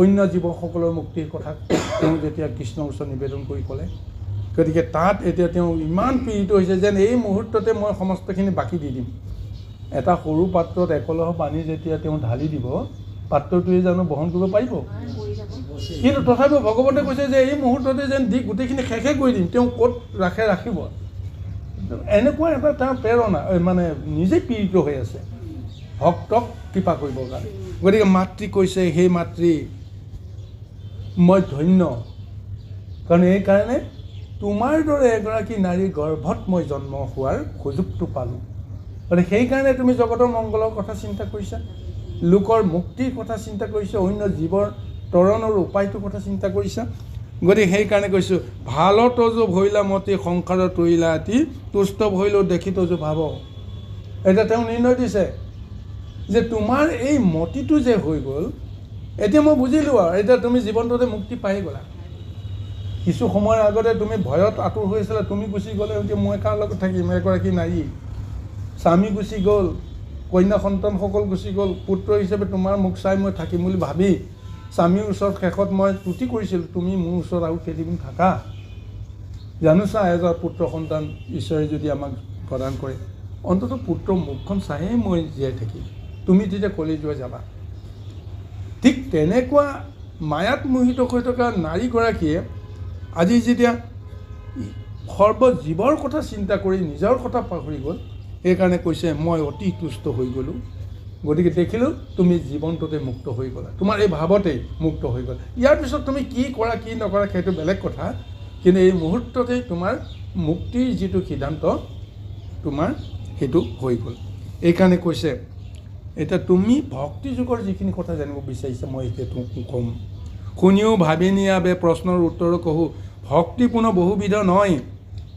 অন্য জীৱসকলৰ মুক্তিৰ কথা তেওঁ যেতিয়া কৃষ্ণৰ ওচৰত নিবেদন কৰি ক'লে, গতিকে তাত এতিয়া তেওঁ ইমান পীড়িত হৈছে যেন এই মুহূৰ্ততে মই সমস্তখিনি বাকী দি দিম। এটা সৰু পাত্ৰত একলহ পানী যেতিয়া তেওঁ ঢালি দিব, পাত্ৰটোৱে জানো বহন কৰিব পাৰিব? কিন্তু তথাপিও ভগৱন্তে কৈছে যে এই মুহূৰ্ততে যেন দি গোটেইখিনি শেষে কৰি দিম, তেওঁ ক'ত ৰাখে ৰাখিব। এনেকুৱা এটা তেওঁ প্ৰেৰণা, মানে নিজেই পীড়িত হৈ আছে ভক্তক কৃপা কৰিবৰ কাৰণে। গতিকে মাতৃ কৈছে, সেই মাতৃ মই ধন্য, কাৰণ এইকাৰণে তোমাৰ দৰে এগৰাকী নাৰীৰ গৰ্ভত মই জন্ম হোৱাৰ সুযোগটো পালোঁ। গতিকে সেইকাৰণে তুমি জগতৰ মংগলৰ কথা চিন্তা কৰিছা, লোকৰ মুক্তিৰ কথা চিন্তা কৰিছা, অন্য জীৱৰ তৰণৰ উপায়টোৰ কথা চিন্তা কৰিছা। গতিকে সেইকাৰণে কৈছোঁ, ভালত যো ভৈলা মতি সংসাৰত তৰিলা আতি, তুষ্ট ভৈলেও দেখি তজো ভাব। এতিয়া তেওঁ নিৰ্ণয় দিছে যে তোমাৰ এই মতিটো যে হৈ গ'ল, এতিয়া মই বুজিলোঁ আৰু এতিয়া তুমি জীৱনটোতে মুক্তি পাই গ'লা। কিছু সময়ৰ আগতে তুমি ভয়ত আঁতৰ হৈ আছিলা, তুমি গুচি গ'লে এতিয়া মই কাৰ লগত থাকিম? এগৰাকী নাৰী, স্বামী গুচি গ'ল, কন্যা সন্তানসকল গুচি গ'ল, পুত্ৰ হিচাপে তোমাৰ মুখ চাই মই থাকিম বুলি ভাবি স্বামীৰ ওচৰত শেষত মই তুতি কৰিছিলোঁ, তুমি মোৰ ওচৰত আৰু কেইদিন থাকা, জানোচা এজন পুত্ৰ সন্তান ঈশ্বৰে যদি আমাক প্ৰদান কৰে, অন্ততঃ পুত্ৰৰ মুখখন চায়েই মই জীয়াই থাকিম, তুমি তেতিয়া কলেজুৱা যাবা। ঠিক তেনেকুৱা মায়াত মোহিত হৈ থকা নাৰীগৰাকীয়ে আজি যেতিয়া সৰ্বজীৱৰ কথা চিন্তা কৰি নিজৰ কথা পাহৰি গ'ল, সেইকাৰণে কৈছে মই অতি তুষ্ট হৈ গ'লোঁ। গতিকে দেখিলোঁ তুমি জীৱনটোতে মুক্ত হৈ গ'লা, তোমাৰ এই ভাৱতেই মুক্ত হৈ গ'ল। ইয়াৰ পিছত তুমি কি কৰা কি নকৰা সেইটো বেলেগ কথা, কিন্তু এই মুহূৰ্ততেই তোমাৰ মুক্তিৰ যিটো সিদ্ধান্ত তোমাৰ সেইটো হৈ গ'ল। এইকাৰণে কৈছে, এতিয়া তুমি ভক্তি যুগৰ যিখিনি কথা জানিব বিচাৰিছা মই এতিয়া তোক ক'ম। শুনিও ভাবি নিয়াবে প্ৰশ্নৰ উত্তৰ কহোঁ, ভক্তি কোনো বহুবিধ নহয়,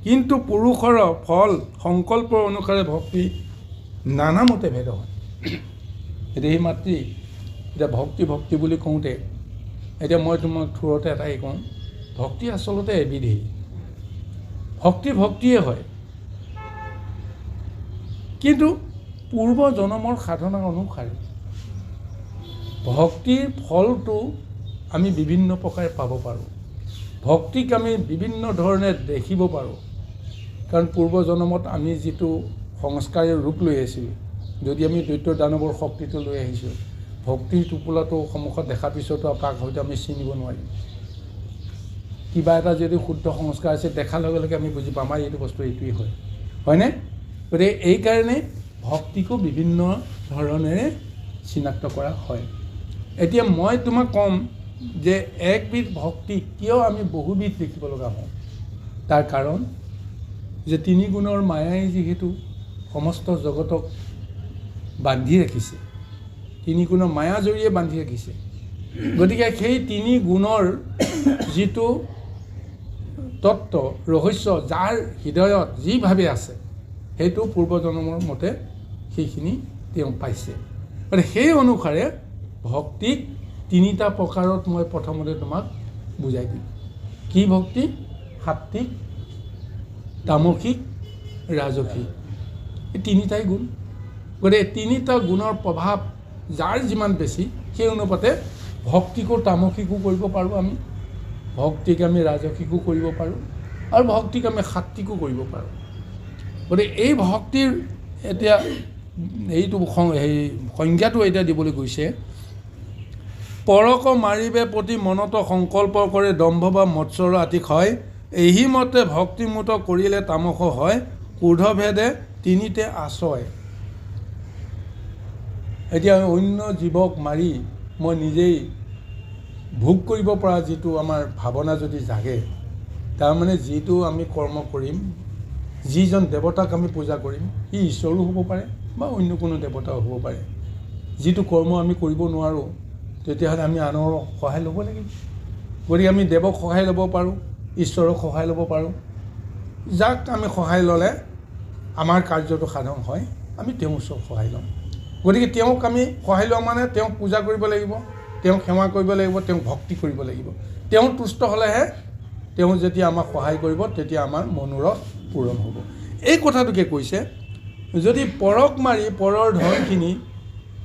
কিন্তু পুৰুষৰ ফল সংকল্পৰ অনুসাৰে ভক্তি নানামতে ভেদ হয়। এতিয়া সেই মাতৃ এতিয়া ভক্তি বুলি কওঁতে এতিয়া মই তোমাক থোৰতে এটাই কওঁ, ভক্তি আচলতে এবিধেই, ভক্তিয়ে হয়, কিন্তু পূৰ্ব জন্মৰ সাধনা অনুসাৰে ভক্তিৰ ফলটো আমি বিভিন্ন প্ৰকাৰে পাব পাৰোঁ, ভক্তিক আমি বিভিন্ন ধৰণে দেখিব পাৰোঁ। কাৰণ পূৰ্ব জন্মত আমি যিটো সংস্কাৰৰ ৰূপ লৈ আহিছিলোঁ, যদি আমি দৈত্য দানৱৰ শক্তিটো লৈ আহিছোঁ, ভক্তিৰ টোপোলাটো সন্মুখত দেখাৰ পিছতো তাক হয়তো আমি চিনিব নোৱাৰিম। কিবা এটা যদি শুদ্ধ সংস্কাৰ আছে, দেখাৰ লগে লগে আমি বুজি পাম আমাৰ এইটো বস্তু এইটোৱেই হয়, হয়নে? গতিকে এইকাৰণে ভক্তিকো বিভিন্ন ধৰণেৰে চিনাক্ত কৰা হয়। এতিয়া মই তোমাক ক'ম যে একবিধ ভক্তি কিয় আমি বহুবিধ দেখিব লগা হওঁ, তাৰ কাৰণ যে তিনি গুণৰ মায়াই যিহেতু সমস্ত জগতক বান্ধি ৰাখিছে, তিনি গুণৰ মায়া জৰিয়ে বান্ধি ৰাখিছে। গতিকে সেই তিনি গুণৰ যিটো তত্ত্ব ৰহস্য যাৰ হৃদয়ত যিভাৱে আছে, সেইটো পূৰ্বজন্মৰ মতে সেইখিনি তেওঁ পাইছে। গতিকে সেই অনুসাৰে ভক্তিক তিনিটা প্ৰকাৰত মই প্ৰথমতে তোমাক বুজাই দিম। কি ভক্তি? সাত্বিক, তামসিক, ৰাজসিক, এই তিনিটাই গুণ। গতিকে তিনিটা গুণৰ প্ৰভাৱ যাৰ যিমান বেছি, সেই অনুপাতে ভক্তিকো তামসিকো কৰিব পাৰোঁ আমি, ভক্তিক আমি ৰাজসিকো কৰিব পাৰোঁ, আৰু ভক্তিক আমি সাত্বিকো কৰিব পাৰোঁ। গতিকে এই ভক্তিৰ এতিয়া এইটো সংজ্ঞাটো এতিয়া দিবলৈ গৈছে, পৰক মাৰিবে প্ৰতি মনত সংকল্প কৰে, দম্ভ বা মৎসৰ আতিক হয়, এই মতে ভক্তিমূত কৰিলে তামস হয়, ক্ৰোধভেদে তিনিতে আশ্ৰয়। এতিয়া অন্য জীৱক মাৰি মই নিজেই ভোগ কৰিব পৰা যিটো আমাৰ ভাৱনা যদি জাগে, তাৰমানে যিটো আমি কৰ্ম কৰিম, যিজন দেৱতাক আমি পূজা কৰিম, সি ঈশ্বৰো হ'ব পাৰে বা অন্য কোনো দেৱতাও হ'ব পাৰে। যিটো কৰ্ম আমি কৰিব নোৱাৰোঁ তেতিয়াহ'লে আমি আনৰ সহায় ল'ব লাগিব। গতিকে আমি দেৱক সহায় ল'ব পাৰোঁ, ঈশ্বৰক সহায় ল'ব পাৰোঁ। যাক আমি সহায় ল'লে আমাৰ কাৰ্যটো সাধন হয়, আমি তেওঁৰ ওচৰত সহায় ল'ম। গতিকে তেওঁক আমি সহায় লোৱা মানে তেওঁক পূজা কৰিব লাগিব, তেওঁক সেৱা কৰিব লাগিব, তেওঁক ভক্তি কৰিব লাগিব। তেওঁ তুষ্ট হ'লেহে তেওঁ যেতিয়া আমাক সহায় কৰিব তেতিয়া আমাৰ মনোৰথ পূৰণ হ'ব। এই কথাটোকে কৈছে, যদি পৰক মাৰি পৰৰ ধনখিনি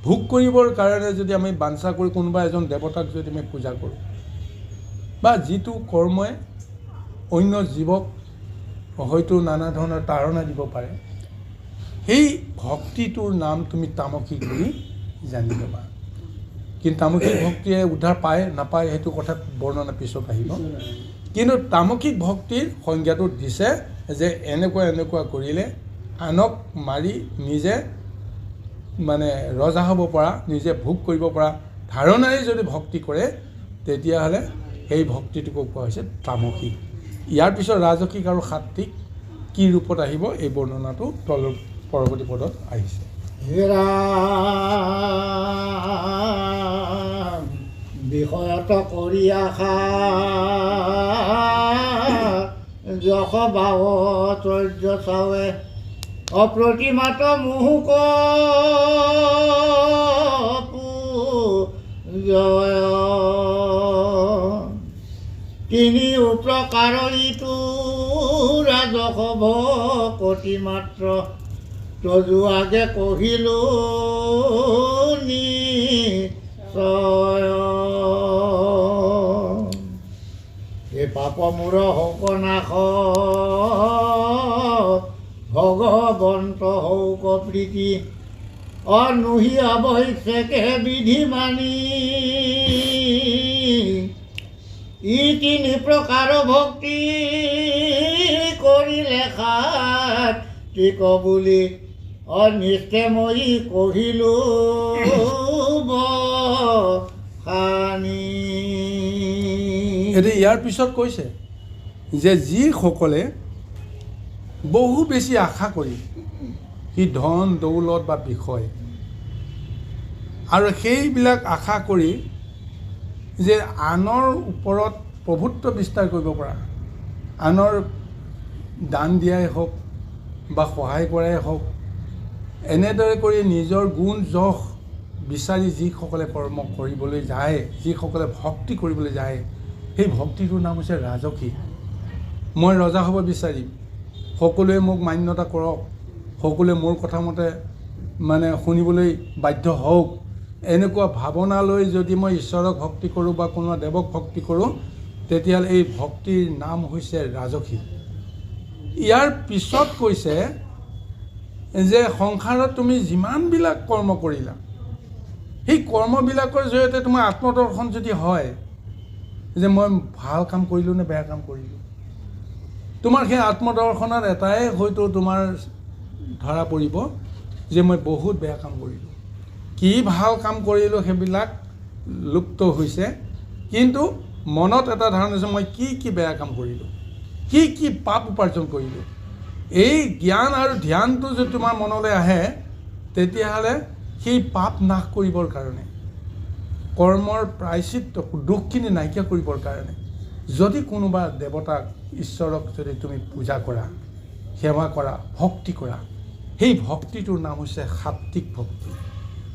ভোগ কৰিবৰ কাৰণে যদি আমি বাঞ্ছা কৰি কোনোবা এজন দেৱতাক যদি আমি পূজা কৰোঁ, বা যিটো কৰ্মই অন্য জীৱক হয়তো নানা ধৰণৰ তাৰণা দিব পাৰে, সেই ভক্তিটোৰ নাম তুমি তামসিক বুলি জানি ল'বা। কিন্তু তামসিক ভক্তিয়ে উদ্ধাৰ পায় নাপায় সেইটো কথাত বৰ্ণনা পিছত আহিব। কিন্তু তামসিক ভক্তিৰ সংজ্ঞাটো দিছে যে এনেকুৱা কৰিলে আনক মাৰি নিজে মানে ৰজা হ'ব পৰা, নিজে ভোগ কৰিব পৰা ধাৰণাৰে যদি ভক্তি কৰে তেতিয়াহ'লে সেই ভক্তিটোকো কোৱা হৈছে তামসিক। ইয়াৰ পিছত ৰাজসিক আৰু সাত্বিক কি ৰূপত আহিব এই বৰ্ণনাটো তলৰ পৰৱৰ্তী পদত আহিছে। বিষয়ত কৰি আশা যশ ভাৱ ঐশ্বৰ্য চাৱে অপ্ৰতিমাত মোহক জয় তিনি প্ৰকাৰ ইটো ৰাজস ভকতি মাত্ৰ তজু আগে কহিলো নিশ্চয় এ পাপ মূৰ হৌক নাশ ভগৱন্ত হৌক প্ৰীতি অনুহি আৱশ্যকে বিধি মানি ই তিনি প্ৰকাৰ ভক্তি কৰিলে সাত্বিক বুলি অনিষ্টে মই কহিলো বখানি। এতিয়া ইয়াৰ পিছত কৈছে যে যিসকলে বহু বেছি আশা কৰি সি ধন দৌলত বা বিষয় আৰু সেইবিলাক আশা কৰি যে আনৰ ওপৰত প্ৰভুত্ব বিস্তাৰ কৰিব পৰা, আনৰ দান দিয়াই হওক বা সহায় কৰাই হওক, এনেদৰে কৰি নিজৰ গুণ যশ বিচাৰি যিসকলে কৰ্ম কৰিবলৈ যায়, যিসকলে ভক্তি কৰিবলৈ যায়, সেই ভক্তিটোৰ নাম হৈছে ৰাজসিক। মই ৰজা হ'ব বিচাৰিম, সকলোৱে মোক মান্যতা কৰক, সকলোৱে মোৰ কথা মতে মানে শুনিবলৈ বাধ্য হওক, এনেকুৱা ভাৱনা লৈ যদি মই ঈশ্বৰক ভক্তি কৰোঁ বা কোনোবা দেৱক ভক্তি কৰোঁ তেতিয়াহ'লে এই ভক্তিৰ নাম হৈছে ৰাজসিক। ইয়াৰ পিছত কৈছে যে সংসাৰত তুমি যিমানবিলাক কৰ্ম কৰিলা সেই কৰ্মবিলাকৰ জৰিয়তে তোমাৰ আত্মদৰ্শন যদি হয় যে মই ভাল কাম কৰিলোঁ নে বেয়া কাম কৰিলোঁ, তোমাৰ সেই আত্মদৰ্শনত এটাই হয়তো তোমাৰ ধৰা পৰিব যে মই বহুত বেয়া কাম কৰিলোঁ। কি ভাল কাম কৰিলোঁ সেইবিলাক লুপ্ত হৈছে, কিন্তু মনত এটা ধাৰণা হৈছে মই কি বেয়া কাম কৰিলোঁ, কি পাপ উপাৰ্জন কৰিলোঁ। এই জ্ঞান আৰু ধ্যানটো যদি তোমাৰ মনলৈ আহে তেতিয়াহ'লে সেই পাপ নাশ কৰিবৰ কাৰণে, কৰ্মৰ প্ৰায়শ্চিত্ত দুখখিনি নাইকিয়া কৰিবৰ কাৰণে যদি কোনোবা দেৱতাক ঈশ্বৰক যদি তুমি পূজা কৰা, সেৱা কৰা, ভক্তি কৰা, সেই ভক্তিটোৰ নাম হৈছে সাত্বিক ভক্তি।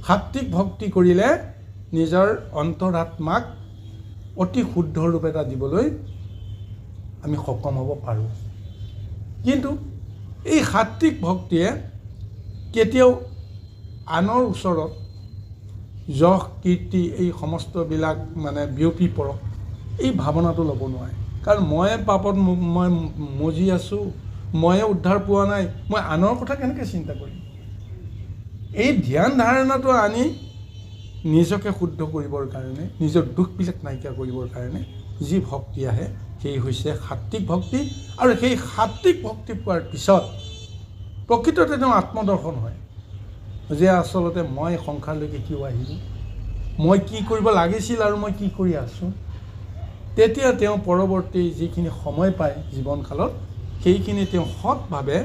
সাত্বিক ভক্তি কৰিলে নিজৰ অন্তৰাত্মাক অতি শুদ্ধ ৰূপ এটা দিবলৈ আমি সক্ষম হ'ব পাৰোঁ। কিন্তু এই সাত্বিক ভক্তিয়ে কেতিয়াও আনৰ ওচৰত যশ কীৰ্তি এই সমস্তবিলাক মানে বিয়পি পৰক এই ভাৱনাটো ল'ব নোৱাৰে। কাৰণ মই পাপত মই মজি আছোঁ, ময়ে উদ্ধাৰ পোৱা নাই, মই আনৰ কথা কেনেকৈ চিন্তা কৰিম। এই ধ্যান ধাৰণাটো আনি নিজকে শুদ্ধ কৰিবৰ কাৰণে, নিজৰ দুখবিলাক নাইকিয়া কৰিবৰ কাৰণে যি ভক্তি আহে সেই হৈছে সাত্বিক ভক্তি। আৰু সেই সাত্বিক ভক্তি পোৱাৰ পিছত প্ৰকৃততে তেওঁ আত্মদৰ্শন হয় যে আচলতে মই সংসাৰলৈকে কিয় আহিলোঁ, মই কি কৰিব লাগিছিল আৰু মই কি কৰি আছোঁ। তেতিয়া তেওঁ পৰৱৰ্তী যিখিনি সময় পায় জীৱনকালত সেইখিনি তেওঁ সৎভাৱে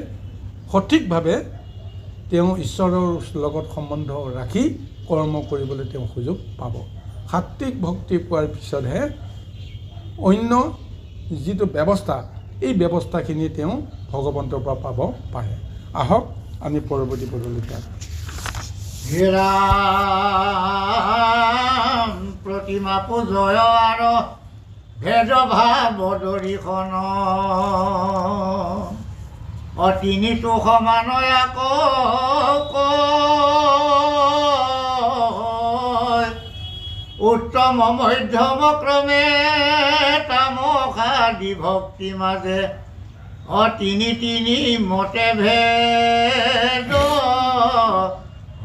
সঠিকভাৱে তেওঁ ঈশ্বৰৰ লগত সম্বন্ধ ৰাখি কৰ্ম কৰিবলৈ তেওঁ সুযোগ পাব। সাত্বিক ভক্তি পোৱাৰ পিছতহে অন্য যিটো ব্যৱস্থা, এই ব্যৱস্থাখিনি তেওঁ ভগৱন্তৰ পৰা পাব পাৰে। আহক আমি পৰৱৰ্তী পদলৈ যাওঁ। হে ৰাম প্ৰতিমা পূজয় আৰু ভেদভাৱ দৰিখন অতিনিতো সমানয় আকৌ উত্তম মধ্যম ক্ৰমে তামসাদি ভক্তি মাজে তিনি তিনি মতে ভেদ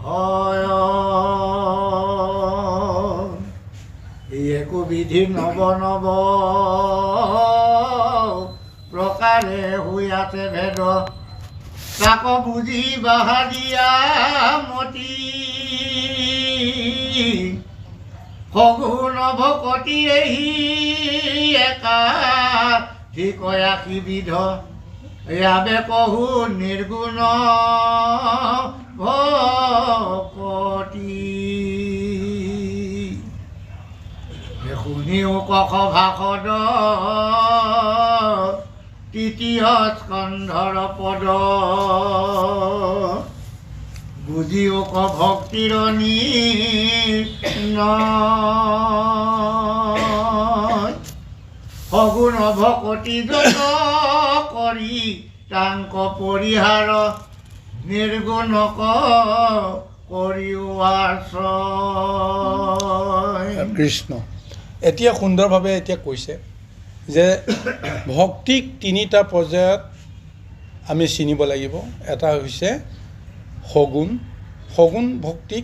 হয়। একো বিধি নৱ নৱ প্ৰকাৰে হৈ আছে ভেদ তাক বুজি বাহাদিয়া মতি সগুণ ভকতি এহি একাধিকয়াশী বিধ ইয়াবে কহু নিৰ্গুণ ভকতি। শুনিও কষ ভাষদ তৃতীয় স্কন্ধৰ পদ বুজিও ক ভক্তিৰ সগুণ ভকতি যত কৰি তাংক পৰিহাৰ নিৰ্গুণ কৰিও আশ্ৰয়। কৃষ্ণ এতিয়া সুন্দৰভাৱে এতিয়া কৈছে যে ভক্তিক তিনিটা পৰ্যায়ত আমি চিনিব লাগিব। এটা হৈছে সগুণ, সগুণ ভক্তিক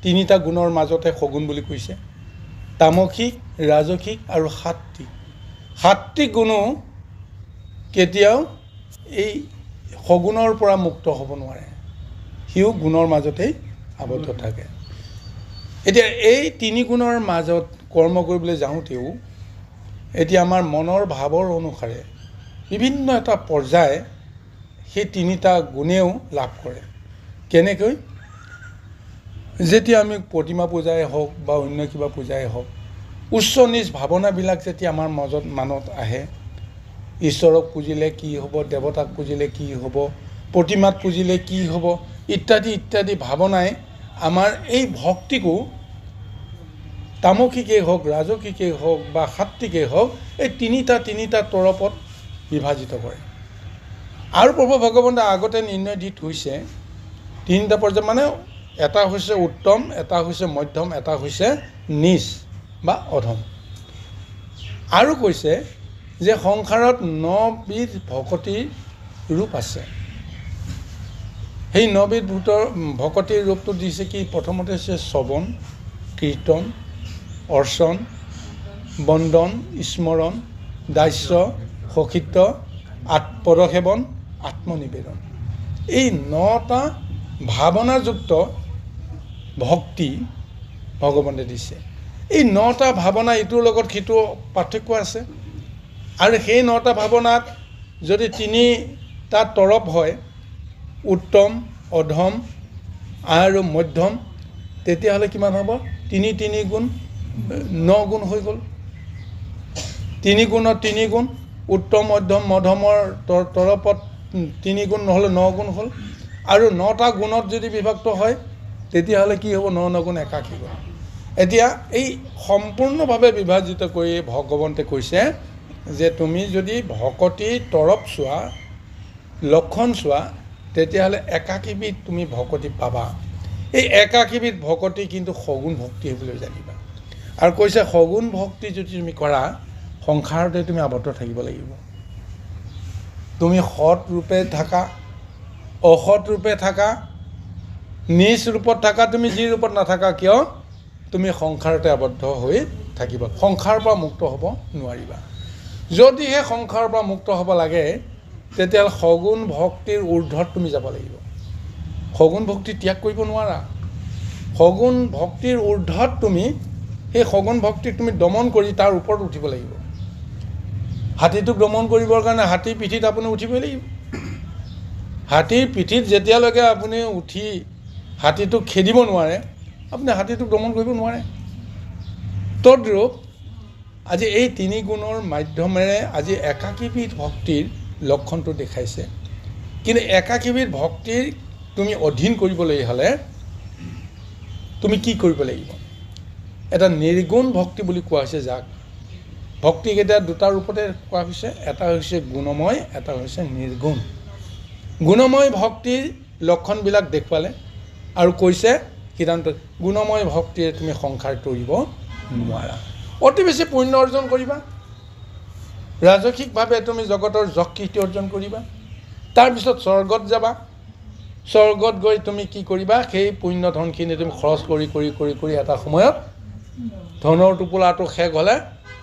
তিনিটা গুণৰ মাজতে সগুণ বুলি কৈছে। তামসিক, ৰাজসিক আৰু সাত্বিক। সাত্বিক গুণো কেতিয়াও এই সগুণৰ পৰা মুক্ত হ'ব নোৱাৰে, সিও গুণৰ মাজতেই আবদ্ধ থাকে। এতিয়া এই তিনি গুণৰ মাজত কৰ্ম কৰিবলৈ যাওঁতেও এতিয়া আমাৰ মনৰ ভাৱৰ অনুসাৰে বিভিন্ন এটা পৰ্যায় সেই তিনিটা গুণেও লাভ কৰে। কেনেকৈ? যেতিয়া আমি প্ৰতিমা পূজাই হওক বা অন্য কিবা পূজাই হওক, উচ্চ নিজ ভাৱনাবিলাক যেতিয়া আমাৰ মনত আহে, ঈশ্বৰক পুজিলে কি হ'ব, দেৱতাক পুজিলে কি হ'ব, প্ৰতিমাত পুজিলে কি হ'ব ইত্যাদি ইত্যাদি ভাৱনাই আমাৰ এই ভক্তিকো তামসিকেই হওক, ৰাজসিকেই হওক বা সাত্বিকেই হওক এই তিনিটা তৰপত বিভাজিত কৰে। আৰু প্ৰভু ভগৱন্তই আগতে নিৰ্ণয় দি থৈছে তিনিটা পৰ্যায়, মানে এটা হৈছে উত্তম, এটা হৈছে মধ্যম, এটা হৈছে নিচ বা অধম। আৰু কৈছে যে সংসাৰত 9বিধ ভকতিৰ ৰূপ আছে। সেই 9বিধ ভকতিৰ ৰূপটো দিছে কি? প্ৰথমতে হৈছে শ্ৰৱণ, কীৰ্তন, অৰ্চন, বন্দন, স্মৰণ, দাস্য, সখিত্ব, পদসেৱন, আত্মনিবেদন। এই 9টা ভাৱনাযুক্ত ভক্তি ভগৱন্তে দিছে। এই 9টা ভাৱনা ইটোৰ লগত সিটো পাৰ্থক্য আছে। আৰু সেই 9টা ভাৱনাত যদি তিনিটা তৰপ হয়, উত্তম, অধম আৰু মধ্যম, তেতিয়াহ'লে কিমান হ'ব? তিনি গুণ 9 গুণ হৈ গ'ল। 3 গুণত 3 গুণ, উত্তম মধ্যম মধ্যমৰ তৰপত 3 গুণ নহ'লে 9 গুণ হ'ল। আৰু 9টা গুণত যদি বিভক্ত হয় তেতিয়াহ'লে কি হ'ব? 9 গুণ 81 গুণ। এতিয়া এই সম্পূৰ্ণভাৱে বিভাজিত কৰি ভগৱন্তে কৈছে যে তুমি যদি ভকতিৰ তৰপ চোৱা, লক্ষণ চোৱা, তেতিয়াহ'লে 81বিধ তুমি ভকতি পাবা। এই 81বিধ ভকতি কিন্তু সগুণ ভক্তি হ'বলৈ জানিবা। আৰু কৈছে সগুণ ভক্তি যদি তুমি কৰা, সংসাৰতে তুমি আবদ্ধ থাকিব লাগিব। তুমি সৎ ৰূপে থাকা, অসৎ ৰূপে থাকা, নিজ ৰূপত থাকা, তুমি যি ৰূপত নাথাকা কিয়, তুমি সংসাৰতে আবদ্ধ হৈ থাকিবা। সংসাৰৰ পৰা মুক্ত হ'ব নোৱাৰিবা। যদিহে সংসাৰৰ পৰা মুক্ত হ'ব লাগে তেতিয়াহ'লে সগুণ ভক্তিৰ ঊৰ্ধত তুমি যাব লাগিব। সগুণ ভক্তি ত্যাগ কৰিব নোৱাৰা। সগুণ ভক্তিৰ ঊৰ্ধত তুমি সেই সগুণ ভক্তিক তুমি দমন কৰি তাৰ ওপৰত উঠিব লাগিব। হাতীটোক দমন কৰিবৰ কাৰণে হাতীৰ পিঠিত আপুনি উঠিবই লাগিব। হাতীৰ পিঠিত যেতিয়ালৈকে আপুনি উঠি হাতীটোক খেদিব নোৱাৰে আপুনি হাতীটোক দমন কৰিব নোৱাৰে। তদ্ৰূপ আজি এই তিনি গুণৰ মাধ্যমেৰে আজি একাকীবিধ ভক্তিৰ লক্ষণটো দেখাইছে। কিন্তু একাকীবিধ ভক্তিৰ তুমি অধীন কৰিবলৈ হ'লে তুমি কি কৰিব লাগিব? এটা নিৰ্গুণ ভক্তি বুলি কোৱা হৈছে যাক। ভক্তিকেইটা দুটা ৰূপতে কোৱা হৈছে, এটা হৈছে গুণময়, এটা হৈছে নিৰ্গুণ। গুণময় ভক্তিৰ লক্ষণবিলাক দেখুৱালে আৰু কৈছে সিদ্ধান্ত গুণময় ভক্তিৰে তুমি সংসাৰ তৰিব নোৱাৰা। অতি বেছি পুণ্য অৰ্জন কৰিবা, ৰাজসিকভাৱে তুমি জগতৰ যশ কীৰ্তি অৰ্জন কৰিবা, তাৰপিছত স্বৰ্গত যাবা। স্বৰ্গত গৈ তুমি কি কৰিবা? সেই পুণ্য ধনখিনি তুমি খৰচ কৰি কৰি কৰি কৰি এটা সময়ত ধনৰ টোপোলাটো শেষ হ'লে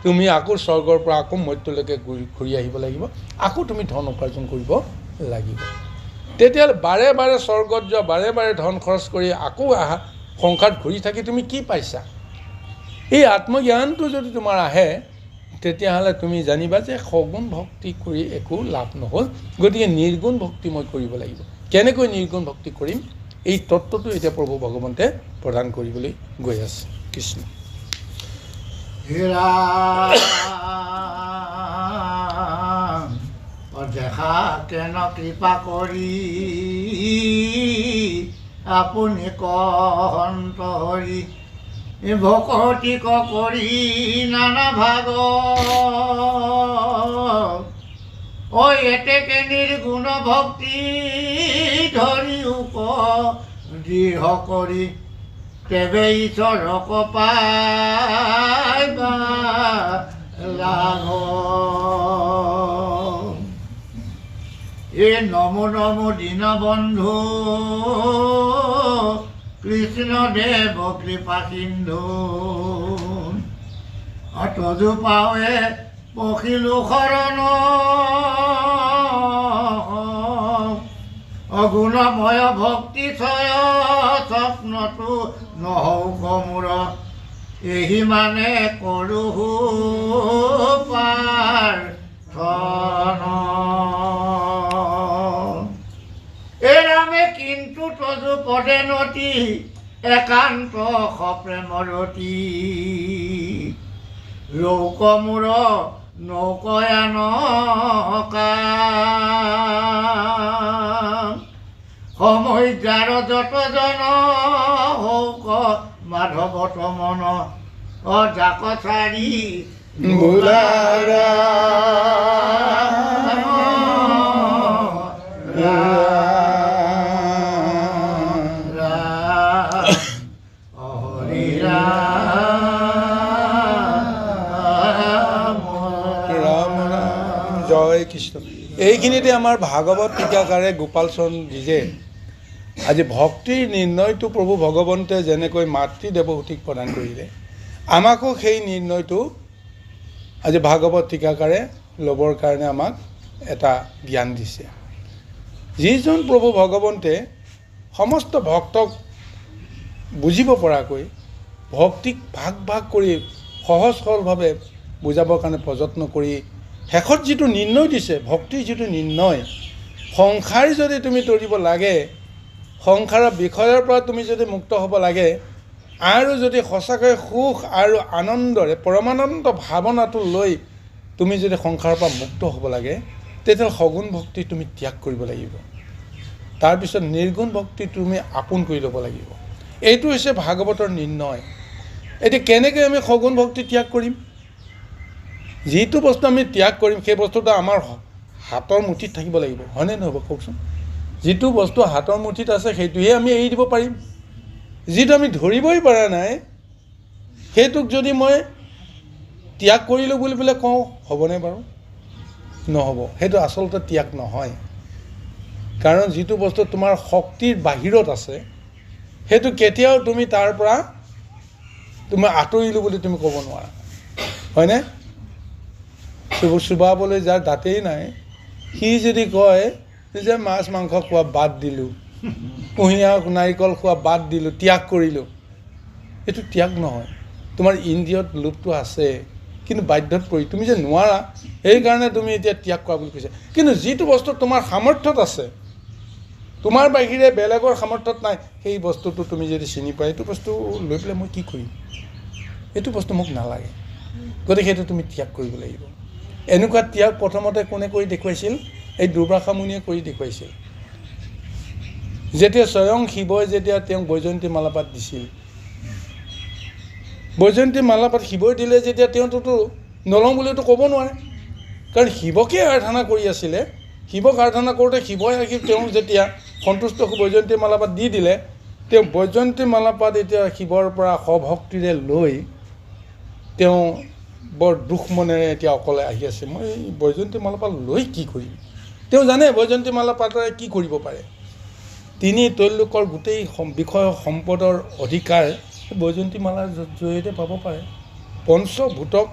তুমি আকৌ স্বৰ্গৰ পৰা আকৌ মৰ্ত্যলৈকে ঘূৰি আহিব লাগিব, আকৌ তুমি ধন উপাৰ্জন কৰিব লাগিব। তেতিয়াহ'লে বাৰে বাৰে স্বৰ্গত যোৱা, বাৰে বাৰে ধন খৰচ কৰি আকৌ আহা, সংসাৰত ঘূৰি থাকি তুমি কি পাইছা? এই আত্মজ্ঞানটো যদি তোমাৰ আহে তেতিয়াহ'লে তুমি জানিবা যে সগুণ ভক্তি কৰি একো লাভ নহ'ল, গতিকে নিৰ্গুণ ভক্তি মই কৰিব লাগিব। কেনেকৈ নিৰ্গুণ ভক্তি কৰিম এই তত্ত্বটো এতিয়া প্ৰভু ভগৱন্তে প্ৰদান কৰিবলৈ গৈ আছে। কৃষ্ণ দেখা কেন কৃপা কৰি আপুনি কন্ত হৰি ভকতিক কৰি নানা ভাগ এতেকে নিৰ্গুণ ভক্তি ধৰি দৃঢ় কৰি তেবে ঈশ্বৰক পাইবা লাভ। নমো নমো দীনবন্ধু কৃষ্ণদেৱ কৃপা সিন্ধু তজু পাৱে পখিলো শৰণ অগুণময় ভক্তি ছয় স্বপ্নটো নহৌক মোৰ এহি মানে কৰোঁ প্ৰাৰ্থন। এৰামে কিন্তু তজু পদে নতি একান্ত সপ্ৰেমৰতি ৰৌক মোৰ নৌকয়ান সময় যাৰ যত জন হৌক মাধৱত মন যাক চাৰি জয় কৃষ্ণ। এইখিনিতে আমাৰ ভাগৱত টীকাকাৰে গোপাল চৰণ দিজে আজি ভক্তিৰ নিৰ্ণয়টো প্ৰভু ভগৱন্তে যেনেকৈ মাতৃ দেৱহূতিক প্ৰদান কৰিলে, আমাকো সেই নিৰ্ণয়টো আজি ভাগৱত টীকাকাৰে ল'বৰ কাৰণে আমাক এটা জ্ঞান দিছে। যিজন প্ৰভু ভগৱন্তে সমস্ত ভক্তক বুজিব পৰাকৈ ভক্তিক ভাগ ভাগ কৰি সহজ সৰলভাৱে বুজাবৰ কাৰণে প্ৰযত্ন কৰি শেষত যিটো নিৰ্ণয় দিছে, ভক্তিৰ যিটো নিৰ্ণয়, সংসাৰ যদি তুমি তৰিব লাগে, সংসাৰৰ বিষয়ৰ পৰা তুমি যদি মুক্ত হ'ব লাগে, আৰু যদি সঁচাকৈ সুখ আৰু আনন্দৰে পৰমানন্দ ভাৱনাটো লৈ তুমি যদি সংসাৰৰ পৰা মুক্ত হ'ব লাগে, তেতিয়াহ'লে সগুণ ভক্তি তুমি ত্যাগ কৰিব লাগিব। তাৰপিছত নিৰ্গুণ ভক্তি তুমি আপোন কৰি ল'ব লাগিব। এইটো হৈছে ভাগৱতৰ নিৰ্ণয়। এতিয়া কেনেকৈ আমি সগুণ ভক্তি ত্যাগ কৰিম? যিটো বস্তু আমি ত্যাগ কৰিম সেই বস্তুটো আমাৰ হাতৰ মুঠিত থাকিব লাগিব, হয়নে নহ'ব কওকচোন? যিটো বস্তু হাতৰ মুঠিত আছে সেইটোহে আমি এৰি দিব পাৰিম। যিটো আমি ধৰিবই পৰা নাই সেইটোক যদি মই ত্যাগ কৰিলোঁ বুলি পেলাই কওঁ, হ'বনে বাৰু? নহ'ব। সেইটো আচলতে ত্যাগ নহয়। কাৰণ যিটো বস্তু তোমাৰ শক্তিৰ বাহিৰত আছে সেইটো কেতিয়াও তুমি তাৰ পৰা তুমি আঁতৰিলোঁ বুলি তুমি ক'ব নোৱাৰা, হয়নে? চুবাবলৈ যাৰ দাঁতেই নাই সি যদি কয় যে মাছ মাংস খোৱা বাদ দিলোঁ, কুঁহিয়াৰ নাৰিকল খোৱা বাদ দিলোঁ, ত্যাগ কৰিলোঁ, এইটো ত্যাগ নহয়। তোমাৰ ইন্দ্ৰিয়ত লোভটো আছে কিন্তু বাধ্যত পৰি তুমি যে নোৱাৰা সেইকাৰণে তুমি এতিয়া ত্যাগ কৰা বুলি কৈছে। কিন্তু যিটো বস্তু তোমাৰ সামৰ্থ্যত আছে তোমাৰ বাহিৰে বেলেগৰ সামৰ্থ্যত নাই, সেই বস্তুটো তুমি যদি চিনি পোৱা, এইটো বস্তু লৈ পেলাই মই কি কৰিম, এইটো বস্তু মোক নালাগে, গতিকে সেইটো তুমি ত্যাগ কৰিব লাগিব। এনেকুৱা ত্যাগ প্ৰথমতে কোনে কৰি দেখুৱাইছিল? এই দুৰ্বাসা মুনিয়ে কৰি দেখুৱাইছিল। যেতিয়া স্বয়ং শিৱই যেতিয়া তেওঁক বৈজয়ন্তী মালাপাত দিছিল, বৈজয়ন্তী মালাপাত শিৱই দিলে যেতিয়া তেওঁতো নলওঁ বুলিতো ক'ব নোৱাৰে, কাৰণ শিৱকে আৰাধনা কৰি আছিলে। শিৱক আৰাধনা কৰোঁতে শিৱই আহি তেওঁক যেতিয়া সন্তুষ্ট বৈজয়ন্তী মালাপাত দি দিলে, তেওঁ বৈজয়ন্তী মালাপাত এতিয়া শিৱৰ পৰা সভক্তিৰে লৈ তেওঁ বৰ দুখ মনেৰে এতিয়া অকলে আহি আছে। মই বৈজয়ন্তী মালাপাত লৈ কি কৰিম? তেওঁ জানে বৈজয়ন্তী মালাপাতেৰে কি কৰিব পাৰে। তিনি তৈলোকৰ গোটেই বিষয় সম্পদৰ অধিকাৰ বৈজয়ন্তী মালাৰ জৰিয়তে পাব পাৰে। পঞ্চভূতক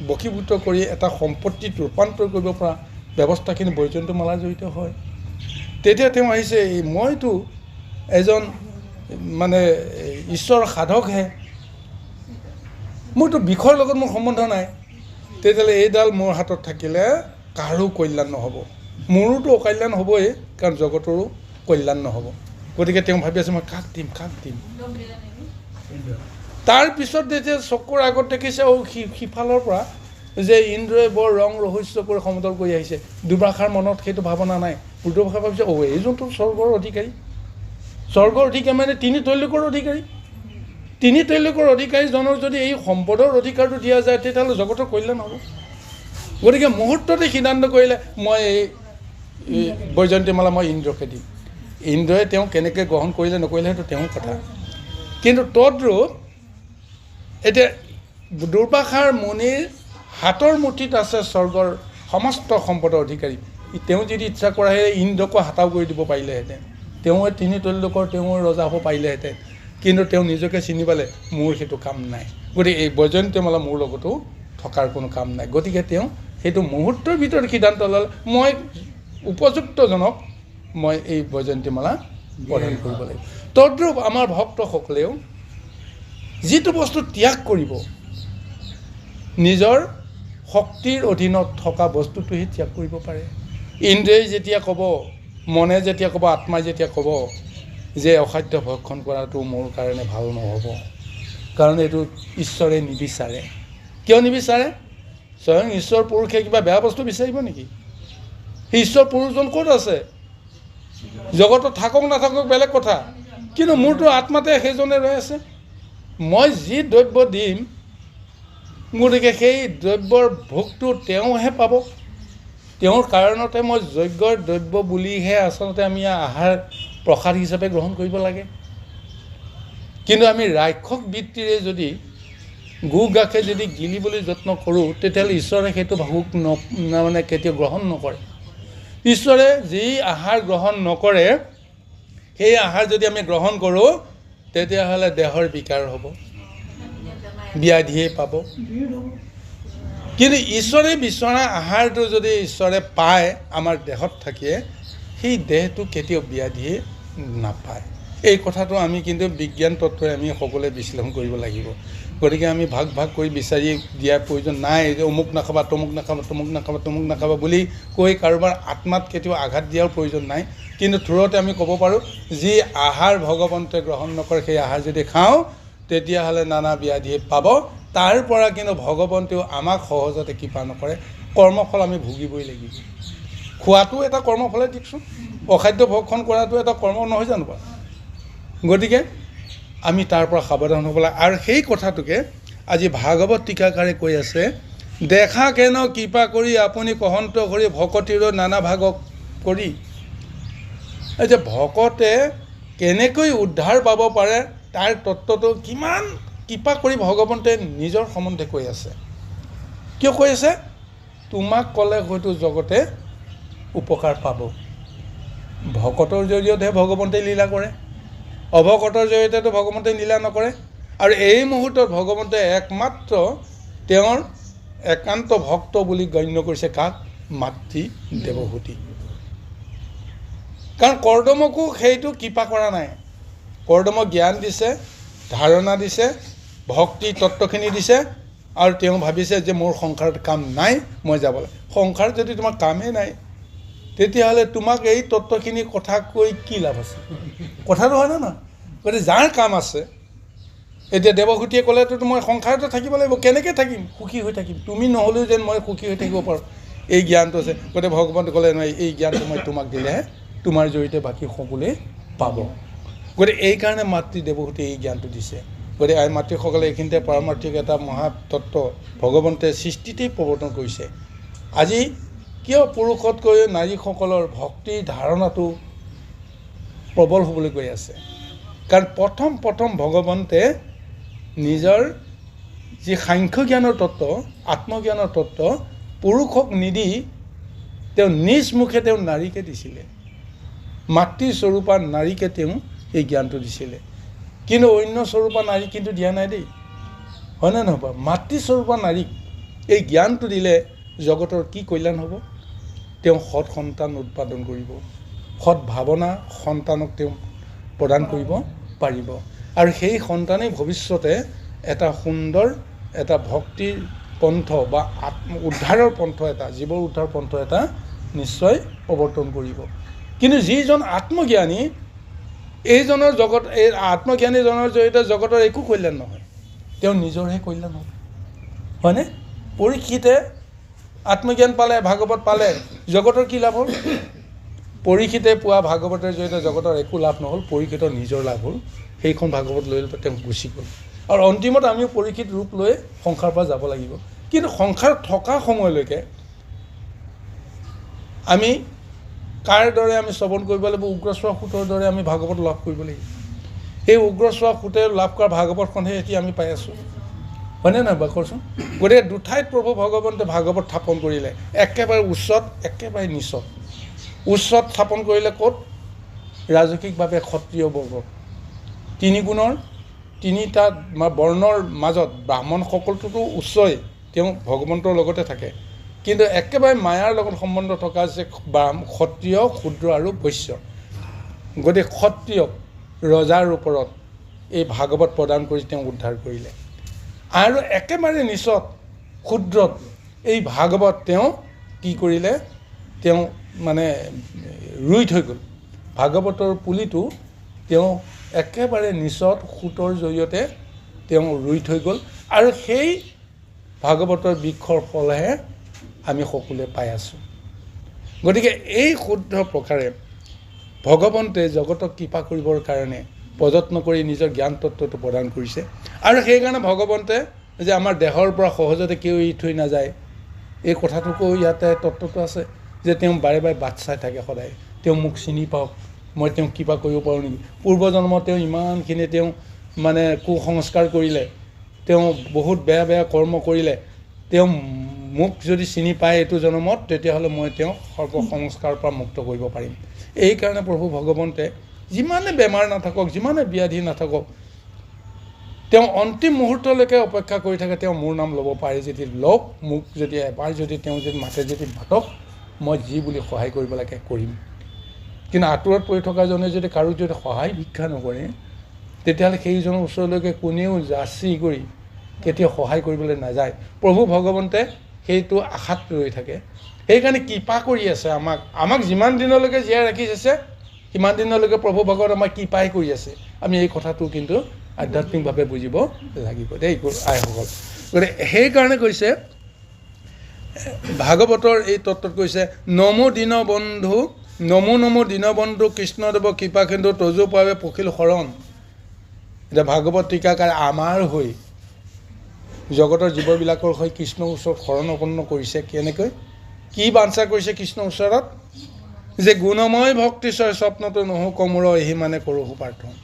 বশীভূত কৰি এটা সম্পত্তিত ৰূপান্তৰ কৰিব পৰা ব্যৱস্থাখিনি বৈজয়ন্তী মালাৰ জৰিয়তে হয়। তেতিয়া তেওঁ আহিছে, মইতো এজন মানে ঈশ্বৰ সাধকহে, মোৰতো বিষয়ৰ লগত মোৰ সম্বন্ধ নাই। তেতিয়াহ'লে এইডাল মোৰ হাতত থাকিলে কাৰো কল্যাণ নহ'ব, মোৰোতো অকল্যাণ হ'বই, কাৰণ জগতৰো কল্যাণ নহ'ব। গতিকে তেওঁ ভাবি আছে মই কাক দিম, কাক দিম। তাৰপিছত যেতিয়া চকুৰ আগত দেখিছে সিফালৰ পৰা যে ইন্দ্ৰই বৰ ৰং ৰহস্য কৰি সমতল কৰি আহিছে, দুৰ্বাসাৰ মনত সেইটো ভাৱনা নাই। দুৰ্বাসা ভাবিছে এইজনটো স্বৰ্গৰ অধিকাৰী, স্বৰ্গৰ অধিকাৰী মানে তিনি তৈলোকৰ অধিকাৰী। তিনি তৈলোকৰ অধিকাৰীজনক যদি এই সম্পদৰ অধিকাৰটো দিয়া যায়, তেতিয়াহ'লে জগতৰ কল্যাণ হ'ব। গতিকে মুহূৰ্ততে সিদ্ধান্ত কৰিলে মই এই বৈজয়ন্তী মালা মই ইন্দ্ৰকে দিম। ইন্দ্ৰই তেওঁ কেনেকৈ গ্ৰহণ কৰিলে নকৰিলে সেইটো তেওঁৰ কথা, কিন্তু তদ্ৰূপ এতিয়া দুৰ্বাসাৰ মুনিৰ হাতৰ মুঠিত আছে স্বৰ্গৰ সমস্ত সম্পদৰ অধিকাৰী। তেওঁ যদি ইচ্ছা কৰাহে ইন্দ্ৰকো হাতাও কৰি দিব পাৰিলেহেঁতেন, তেওঁ তিনি তৈলোকৰ তেওঁ ৰজা হ'ব পাৰিলেহেঁতেন, কিন্তু তেওঁ নিজকে চিনি পালে মোৰ সেইটো কাম নাই। গতিকে এই বৈজয়ন্তী মালা মোৰ লগতো থকাৰ কোনো কাম নাই। গতিকে তেওঁ সেইটো মুহূৰ্তৰ ভিতৰত সিদ্ধান্ত ল'লে, মই উপযুক্তজনক মই এই বৈজয়ন্তী মালা প্ৰদান কৰিব লাগিব। তদ্ৰূপ আমাৰ ভক্তসকলেও যিটো বস্তু ত্যাগ কৰিব, নিজৰ শক্তিৰ অধীনত থকা বস্তুটোহে ত্যাগ কৰিব পাৰে। ইন্দ্ৰই যেতিয়া ক'ব, মনে যেতিয়া ক'ব, আত্মাই যেতিয়া ক'ব যে অসাধ্য ভক্ষণ কৰাটো মোৰ কাৰণে ভাল নহ'ব, কাৰণ এইটো ঈশ্বৰে নিবিচাৰে। কিয় নিবিচাৰে? স্বয়ং ঈশ্বৰ পুৰুষে কিবা বেয়া বস্তু বিচাৰিব নেকি? সেই ঈশ্বৰ পুৰুষজন ক'ত আছে? জগতত থাকক নাথাকক বেলেগ কথা, কিন্তু মোৰতো আত্মাতে সেইজনে ৰৈ আছে। মই যি দ্ৰব্য দিম, গতিকে সেই দ্ৰব্যৰ ভোগটো তেওঁহে পাব। তেওঁৰ কাৰণতে মই যজ্ঞৰ দ্ৰব্য বুলিহে আচলতে আমি আহাৰ প্ৰসাদ হিচাপে গ্ৰহণ কৰিব লাগে। কিন্তু আমি ৰাক্ষস বৃত্তিৰে যদি গু গাখে যদি গিলিবলৈ যত্ন কৰোঁ, তেতিয়াহ'লে ঈশ্বৰে সেইটো ভোগ মানে কেতিয়াও গ্ৰহণ নকৰে। ঈশ্বৰে যি আহাৰ গ্ৰহণ নকৰে, সেই আহাৰ যদি আমি গ্ৰহণ কৰোঁ, তেতিয়াহ'লে দেহৰ বিকাৰ হ'ব, ব্যাধিয়ে পাব। কিন্তু ঈশ্বৰে বিচৰা আহাৰটো যদি ঈশ্বৰে পায় আমাৰ দেহত থাকিয়ে, সেই দেহটো কেতিয়াও ব্যাধিয়ে নাপায়। এই কথাটো আমি কিন্তু বিজ্ঞান তত্ত্বই আমি সকলোৱে বিশ্লেষণ কৰিব লাগিব। গতিকে আমি ভাগ ভাগ কৰি বিচাৰি দিয়াৰ প্ৰয়োজন নাই যে অমুক নাখাবা, তমুক নাখাবা, তমুক নাখাবা, তমুক নাখাবা বুলি কৈ কাৰোবাৰ আত্মাত কেতিয়াও আঘাত দিয়াৰ প্ৰয়োজন নাই। কিন্তু থোৰতে আমি ক'ব পাৰোঁ, যি আহাৰ ভগৱন্তে গ্ৰহণ নকৰে সেই আহাৰ যদি খাওঁ, তেতিয়াহ'লে নানা ব্যাধিয়ে পাব। তাৰ পৰা কিন্তু ভগৱন্তেও আমাক সহজতে কৃপা নকৰে, কৰ্মফল আমি ভুগিবই লাগিব। খোৱাটো এটা কৰ্মফলে দিয়কচোন, অখাদ্য ভক্ষণ কৰাটো এটা কৰ্ম নহয় জানো বাৰু? গতিকে আমি তাৰ পৰা সাৱধান হ'ব লাগে। আৰু সেই কথাটোকে আজি ভাগৱত টীকাকাৰে কৈ আছে, দেখা কেন কৃপা কৰি আপুনি কহন্ত কৰি ভকতিৰ নানা ভাগক কৰি। এই যে ভকতে কেনেকৈ উদ্ধাৰ পাব পাৰে তাৰ তত্ত্বটো কিমান কৃপা কৰি ভগৱন্তে নিজৰ সম্বন্ধে কৈ আছে। কিয় কৈ আছে? তোমাক ক'লে হয়তো জগতে উপকাৰ পাব। ভকতৰ জৰিয়তেহে ভগৱন্তে লীলা কৰে, অভকতৰ জৰিয়তেতো ভগৱন্তে লীলা নকৰে। আৰু এই মুহূৰ্তত ভগৱন্তে একমাত্ৰ তেওঁৰ একান্ত ভক্ত বুলি গণ্য কৰিছে কাক? মাতৃ দেৱহূতি। কাৰণ কৰ্দমকো সেইটো কৃপা কৰা নাই। কৰ্দমক জ্ঞান দিছে, ধাৰণা দিছে, ভক্তি তত্ত্বখিনি দিছে, আৰু তেওঁ ভাবিছে যে মোৰ সংসাৰত কাম নাই, মই যাব লাগে। সংসাৰত যদি তোমাৰ কামেই নাই, তেতিয়াহ'লে তোমাক এই তত্ত্বখিনি কথা কৈ কি লাভ আছে? কথাটো হয়নে নহয়? গতিকে যাৰ কাম আছে, এতিয়া দেৱহূতিয়ে ক'লেতো মই সংসাৰতে থাকিব লাগিব, কেনেকৈ থাকিম? সুখী হৈ থাকিম, তুমি নহ'লেও যেন মই সুখী হৈ থাকিব পাৰোঁ, এই জ্ঞানটো আছে। গতিকে ভগৱন্তে ক'লে নহয়, এই জ্ঞানটো মই তোমাক দিলেহে তোমাৰ জৰিয়তে বাকী সকলোৱে পাব। গতিকে এইকাৰণে মাতৃ দেৱহূতিয়ে এই জ্ঞানটো দিছে। গতিকে আই মাতৃসকলে এইখিনিতে পাৰমাৰ্থিক এটা মহাতত্ত্ব ভগৱন্তে সৃষ্টিতেই প্ৰৱৰ্তন কৰিছে। আজি কিয় পুৰুষতকৈ নাৰীসকলৰ ভক্তিৰ ধাৰণাটো প্ৰবল হ'বলৈ গৈ আছে? কাৰণ প্ৰথম ভগৱন্তে নিজৰ যি সাংখ্য জ্ঞানৰ তত্ত্ব, আত্মজ্ঞানৰ তত্ত্ব পুৰুষক নিদি তেওঁ নিজ মুখে তেওঁ নাৰীকে দিছিলে। মাতৃস্বৰূপা নাৰীকে তেওঁ এই জ্ঞানটো দিছিলে। কিন্তু অন্য স্বৰূপা নাৰী কিন্তু দিয়া নাই দেই, হয়নে নহয় বাৰু? মাতৃস্বৰূপা নাৰীক এই জ্ঞানটো দিলে জগতৰ কি কল্যাণ হ'ব? তেওঁ সৎ সন্তান উৎপাদন কৰিব, সৎ ভাৱনা সন্তানক তেওঁ প্ৰদান কৰিব পাৰিব, আৰু সেই সন্তানেই ভৱিষ্যতে এটা সুন্দৰ এটা ভক্তিৰ পন্থ বা উদ্ধাৰৰ পন্থ এটা, জীৱৰ উদ্ধাৰ পন্থ এটা নিশ্চয় প্ৰৱৰ্তন কৰিব। কিন্তু যিজন আত্মজ্ঞানী, এইজনৰ জগত, এই আত্মজ্ঞানীজনৰ জৰিয়তে জগতৰ একো কল্যাণ নহয়, তেওঁ নিজৰহে কল্যাণ হ'ব, হয়নে? পৰীক্ষিতে আত্মজ্ঞান পালে, ভাগৱত পালে, জগতৰ কি লাভ হ'ল? পৰীক্ষিতে পোৱা ভাগৱতৰ জৰিয়তে জগতৰ একো লাভ নহ'ল, পৰীক্ষিতৰ নিজৰ লাভ হ'ল। সেইখন ভাগৱত লৈ তেওঁ গুচি গ'ল, আৰু অন্তিমত আমিও পৰীক্ষিত ৰূপ লৈ সংসাৰৰ পৰা যাব লাগিব। কিন্তু সংসাৰত থকা সময়লৈকে আমি কাৰ দৰে আমি শ্ৰৱণ কৰিব লাগিব? উগ্ৰশ্বাস সূতৰ দৰে আমি ভাগৱত লাভ কৰিব লাগিব। সেই উগ্ৰশ্বাস সূতে লাভ কৰা ভাগৱতখনহে এতিয়া আমি পাই আছোঁ, হয়নে নহয় বাৰু কওকচোন? গতিকে দুঠাইত প্ৰভু ভগৱন্তে ভাগৱত স্থাপন কৰিলে, একেবাৰে উচ্চত, একেবাৰে নিচত। উচ্চত স্থাপন কৰিলে ক'ত? ৰাজসিকভাৱে ক্ষত্ৰিয় বৰ্গত, তিনি গুণৰ তিনিটা বৰ্ণৰ মাজত ব্ৰাহ্মণসকলটোতো উচ্চই, তেওঁ ভগৱন্তৰ লগতে থাকে, কিন্তু একেবাৰে মায়াৰ লগত সম্বন্ধ থকা যে ক্ষত্ৰিয়, শূদ্ৰ আৰু বৈশ্য। গতিকে ক্ষত্ৰিয়ক ৰজাৰ ওপৰত এই ভাগৱত প্ৰদান কৰি তেওঁ উদ্ধাৰ কৰিলে, আৰু একেবাৰে নিচত ক্ষুদ্ৰত এই ভাগৱত তেওঁ কি কৰিলে? তেওঁ মানে ৰুই থৈ গ'ল। ভাগৱতৰ পুলিটো তেওঁ একেবাৰে নিচত সূতৰ জৰিয়তে তেওঁ ৰুই থৈ গ'ল, আৰু সেই ভাগৱতৰ বৃক্ষৰ ফলহে আমি সকলোৱে পাই আছোঁ। গতিকে এই শুদ্ধ প্ৰকাৰে ভগৱন্তে জগতক কৃপা কৰিবৰ কাৰণে প্ৰযত্ন কৰি নিজৰ জ্ঞান তত্ত্বটো প্ৰদান কৰিছে, আৰু সেইকাৰণে ভগৱন্তে যে আমাৰ দেহৰ পৰা সহজতে কেউ এৰি থৈ নাযায়, এই কথাটোকো ইয়াতে তত্ত্বটো আছে যে তেওঁ বাৰে বাৰে বাট চাই থাকে সদায়, তেওঁ মোক চিনি পাওক, মই তেওঁক কৃপা কৰিব পাৰোঁ নেকি? পূৰ্বজন্মত তেওঁ ইমানখিনি তেওঁ মানে কুসংস্কাৰ কৰিলে, তেওঁ বহুত বেয়া বেয়া কৰ্ম কৰিলে, তেওঁ মোক যদি চিনি পায় এইটো জন্মত, তেতিয়াহ'লে মই তেওঁক সৰ্বসংস্কাৰৰ পৰা মুক্ত কৰিব পাৰিম। এইকাৰণে প্ৰভু ভগৱন্তে যিমানে বেমাৰ নাথাকক, যিমানে ব্যাধি নাথাকক, তেওঁ অন্তিম মুহূৰ্তলৈকে অপেক্ষা কৰি থাকে। তেওঁ মোৰ নাম ল'ব পাৰে যদি লওক, মোক যদি এবাৰ যদি তেওঁ যদি মাতে যদি মাতক, মই যি বুলি সহায় কৰিব লাগে কৰিম। কিন্তু আঁতৰত পৰি থকাজনে যদি কাৰো যদি সহায় ভিক্ষা নকৰে, তেতিয়াহ'লে সেইজনৰ ওচৰলৈকে কোনেও যাচি কৰি কেতিয়াও সহায় কৰিবলৈ নাযায়। প্ৰভু ভগৱন্তে সেইটো আশাত ৰৈ থাকে, সেইকাৰণে কৃপা কৰি আছে আমাক যিমান দিনলৈকে জীয়াই ৰাখিছে সিমান দিনলৈকে প্ৰভু ভগৱত আমাক কৃপাই কৰি আছে। আমি এই কথাটো কিন্তু আধ্যাত্মিকভাৱে বুজিব লাগিব দেই আইসকল। গতিকে সেইকাৰণে কৈছে ভাগৱতৰ এই তত্ত্বত কৈছে, নমো দীনবন্ধু নমো দীনবন্ধু কৃষ্ণদেৱ কৃপাকেন্দু তজু পাৱে পখিল শৰণ। এতিয়া ভাগৱত টীকাকাৰ আমাৰ হৈ জগতৰ জীৱবিলাকৰ হৈ কৃষ্ণৰ ওচৰত শৰণাপন্ন কৰিছে। কেনেকৈ কি বাঞ্ছা কৰিছে কৃষ্ণৰ ওচৰত? যে গুণময় ভক্তিচয় স্বপ্নটো নহো কমূৰ এহি মানে কৰোঁ প্ৰাৰ্থনা।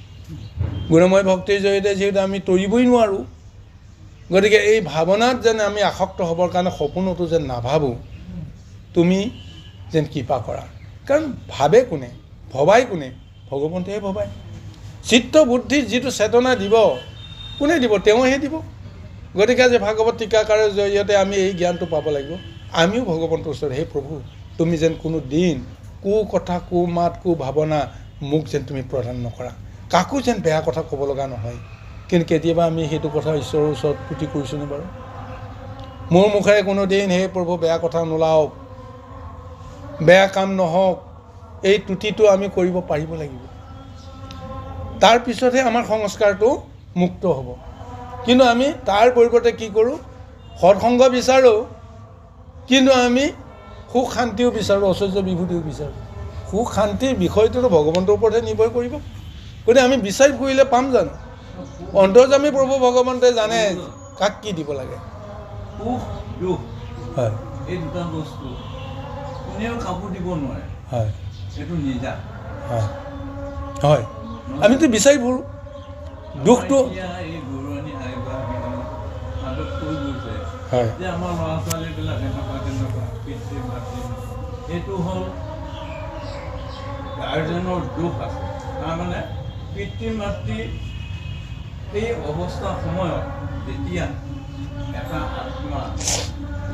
গুণময় ভক্তিৰ জৰিয়তে যিহেতু আমি তৰিবই নোৱাৰোঁ, গতিকে এই ভাৱনাত যেন আমি আসক্ত হ'বৰ কাৰণে সপোনতো যেন নাভাবোঁ, তুমি যেন কৃপা কৰা। কাৰণ ভাবে কোনে? ভবাই কোনে? ভগৱন্তেহে ভবায়। চিত্ত বুদ্ধিৰ যিটো চেতনা দিব, কোনে দিব? তেওঁহে দিব। গতিকে আজি ভাগৱত টীকাকাৰৰ জৰিয়তে আমি এই জ্ঞানটো পাব লাগিব। আমিও ভগৱন্তৰ ওচৰত, হে প্ৰভু, তুমি যেন কোনো দিন কু কথা, কু মাত, কু ভাৱনা মোক যেন তুমি প্ৰদান নকৰা, কাকো যেন বেয়া কথা ক'ব লগা নহয়। কিন্তু কেতিয়াবা আমি সেইটো কথা ঈশ্বৰৰ ওচৰত পুতি কৰিছোঁনে বাৰু? মোৰ মুখেৰে কোনো দিন হে প্ৰভু বেয়া কথা নোলাওক, বেয়া কাম নহওক, এই ত্ৰুটিটো আমি কৰিব পাৰিব লাগিব। তাৰপিছতহে আমাৰ সংস্কাৰটো মুক্ত হ'ব। কিন্তু আমি তাৰ পৰিৱৰ্তে কি কৰোঁ, সৎসংগ বিচাৰোঁ, কিন্তু আমি সুখ শান্তিও বিচাৰোঁ, ঐশ্বৰ্য বিভূতিও বিচাৰোঁ। সুখ শান্তিৰ বিষয়টোতো ভগৱন্তৰ ওপৰতহে নিৰ্ভৰ কৰিব। গতিকে আমি বিচাৰি ফুৰিলে পাম জানো? অন্তৰ্যামী প্ৰভু ভগৱন্তে জানে কাক কি দিব লাগে। সুখ দুখ হয় এই দুটা বস্তু কোনেও কাপোৰ দিব নোৱাৰে, হয় এইটো নিজা। হয় হয়, আমিতো বিচাৰি ফুৰোঁ দুখটো। এতিয়া এই গৌৰৱানী আয়োগৰ মাজত কৈ গৈছে হয় যে আমাৰ ল'ৰা ছোৱালীবিলাক এনেকুৱা তেনেকুৱা পিতৃ মাতৃ, এইটো হ'ল গাৰ্জেনৰ দুখ আছে। তাৰমানে পিতৃ মাতৃ এই অৱস্থাৰ সময়ত যেতিয়া এটা আত্মা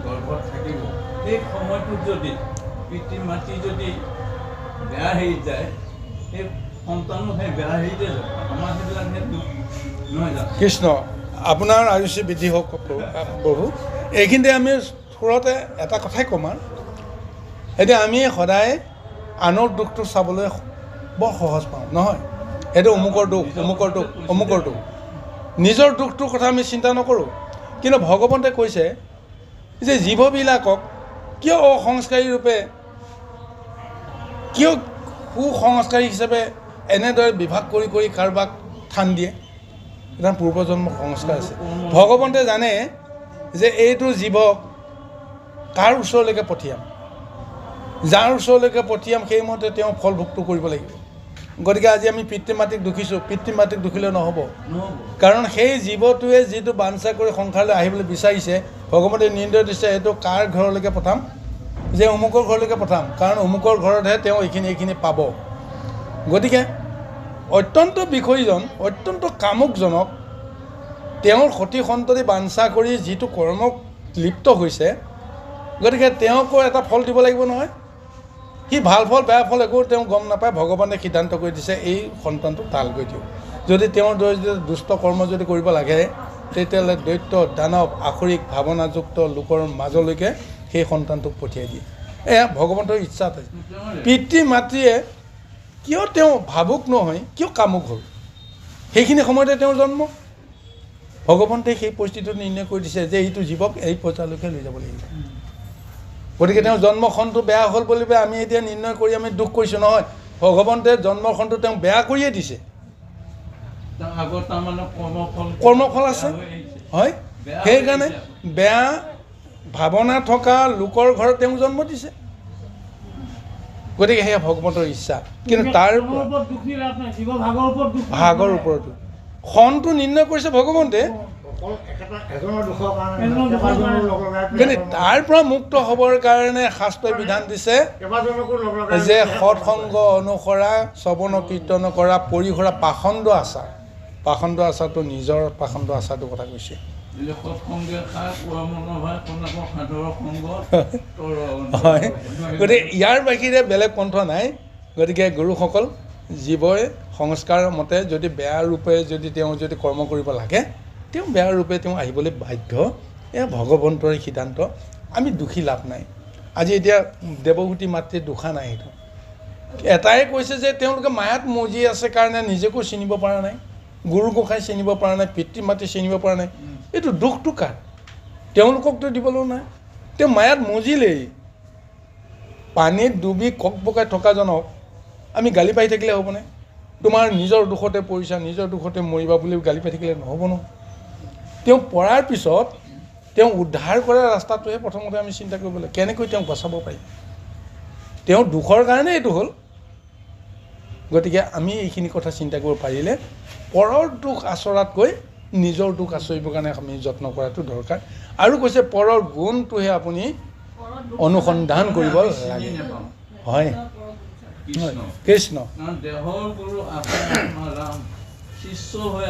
গৰ্ভত থাকিব, সেই সময়টোত যদি পিতৃ মাতৃ যদি বেয়া হেৰিত যায়, সেই সন্তানো সেই বেয়া হেৰিতে যাব। আমাৰ সেইবিলাক সেই দুখ নহয় জানো? কৃষ্ণ আপোনাৰ আয়ুষ্য বৃদ্ধি হওক প্ৰভু। এইখিনিতে আমি থোৰতে এটা কথাই ক'ম আৰু, এতিয়া আমি সদায় আনৰ দুখটো চাবলৈ বৰ সহজ পাওঁ নহয়। সেইটো অমুকৰ দুখ, অমুকৰ দুখ, অমুকৰ দুখ, নিজৰ দুখটোৰ কথা আমি চিন্তা নকৰোঁ। কিন্তু ভগৱন্তে কৈছে যে জীৱবিলাকক কিয় অসংস্কাৰী ৰূপে, কিয় সুসংস্কাৰী হিচাপে এনেদৰে বিভাগ কৰি কৰি কাৰোবাক থান দিয়ে। এটা পূৰ্বজন্মৰ সংস্কাৰ আছে। ভগৱন্তে জানে যে এইটো জীৱক কাৰ ওচৰলৈকে পঠিয়াম, যাৰ ওচৰলৈকে পঠিয়াম সেইমতে তেওঁ ফলভোগটো কৰিব লাগিব। গতিকে আজি আমি পিতৃ মাতৃক দুখিছোঁ, পিতৃ মাতৃক দুখিলে নহ'ব। কাৰণ সেই জীৱটোৱে যিটো বাঞ্ছা কৰি সংসাৰলৈ আহিবলৈ বিচাৰিছে, ভগৱন্তে নিৰ্দেশ দিছে এইটো কাৰ ঘৰলৈকে পঠাম, যে অমুকৰ ঘৰলৈকে পঠাম, কাৰণ অমুকৰ ঘৰতহে তেওঁ এইখিনি পাব। গতিকে অত্যন্ত বিষয়জন, অত্যন্ত কামুকজনক, তেওঁৰ সতি সন্ততি বাঞ্ছা কৰি যিটো কৰ্মক লিপ্ত হৈছে, গতিকে তেওঁকো এটা ফল দিব লাগিব নহয়। সি ভাল ফল বেয়া ফল একো তেওঁ গম নাপায়। ভগৱানে সিদ্ধান্ত কৰি দিছে এই সন্তানটোক তালকৈ দিওঁ। যদি তেওঁৰ দৰে যদি দুষ্ট কৰ্ম যদি কৰিব লাগে, তেতিয়াহ'লে দৈত্য দানৱ আসুৰিক ভাৱনাযুক্ত লোকৰ মাজলৈকে সেই সন্তানটোক পঠিয়াই দিয়ে। এয়া ভগৱন্তৰ ইচ্ছাত আছে। পিতৃ মাতৃয়ে কিয় তেওঁ ভাবুক নহয়, কিয় কামুক হ'ল, সেইখিনি সময়তে তেওঁৰ জন্ম। ভগৱন্তে সেই পৰিস্থিতিটো নিৰ্ণয় কৰি দিছে যে এইটো জীৱক এই পৰ্যায়লৈকে লৈ যাব লাগিব। গতিকে তেওঁ জন্মখনটো বেয়া হ'ল বুলি আমি এতিয়া নিৰ্ণয় কৰি আমি দুখ কৰিছোঁ নহয়। ভগৱন্তে জন্মখনটো তেওঁ বেয়া কৰিয়ে দিছে। কৰ্মফল আছে, হয়। সেইকাৰণে বেয়া ভাৱনা থকা লোকৰ ঘৰত তেওঁ জন্ম দিছে। গতিকে সেয়া ভগৱন্তৰ ইচ্ছা। কিন্তু তাৰ ভাগৰ ওপৰতো খনটো নিৰ্ণয় কৰিছে ভগৱন্তে। কিন্তু তাৰ পৰা মুক্ত হ'বৰ কাৰণে শাস্ত্ৰই বিধান দিছে যে সৎসংগ অনুসৰা, শ্ৰৱণ কীৰ্তন কৰা, পৰিসৰা পাখণ্ড আচাৰ। পাখণ্ড আচাৰটো নিজৰ পাখণ্ড আচাৰটোৰ কথা কৈছে। হয়, গতিকে ইয়াৰ বাহিৰে বেলেগ পন্থা নাই। গতিকে গুৰুসকল, জীৱই সংস্কাৰ মতে যদি বেয়া ৰূপে যদি তেওঁ যদি কৰ্ম কৰিব লাগে, তেওঁ বেয়া ৰূপে তেওঁ আহিবলৈ বাধ্য। এয়া ভগৱন্তৰে সিদ্ধান্ত। আমি দুখী লাভ নাই। আজি এতিয়া দেৱহূতি মাতৃৰ দুখা নাই। সেইটো এটাই কৈছে যে তেওঁলোকে মায়াত মজি আছে কাৰণে নিজকো চিনিব পৰা নাই, গুৰু গোসাঁই চিনিব পৰা নাই, পিতৃ মাতৃ চিনিব পৰা নাই। এইটো দুখটো কাৰ? তেওঁলোককতো দিবলৈও নাই। তেওঁ মায়াত মজিলেই। পানীত ডুবি কক বকাই থকাজনক আমি গালি পাৰি থাকিলে হ'বনে? তোমাৰ নিজৰ দুখতে পৰিছা, নিজৰ দুখতে মৰিবা বুলি গালি পাৰি থাকিলে নহ'ব ন। তেওঁ পৰাৰ পিছত তেওঁ উদ্ধাৰ কৰা ৰাস্তাটোহে প্ৰথমতে আমি চিন্তা কৰিব লাগে। কেনেকৈ তেওঁক বচাব পাৰি? তেওঁৰ দুখৰ কাৰণে এইটো হ'ল। গতিকে আমি এইখিনি কথা চিন্তা কৰিব পাৰিলে পৰৰ দুখ আচৰাতকৈ নিজৰ দুখ আচৰিবৰ কাৰণে আমি যত্ন কৰাটো দৰকাৰ। আৰু কৈছে পৰৰ গুণটোহে আপুনি অনুসন্ধান কৰিব লাগে। হয়, কৃষ্ণ। দেহৰ গুৰু আপোনাৰ ৰাম, শিষ্য হৈ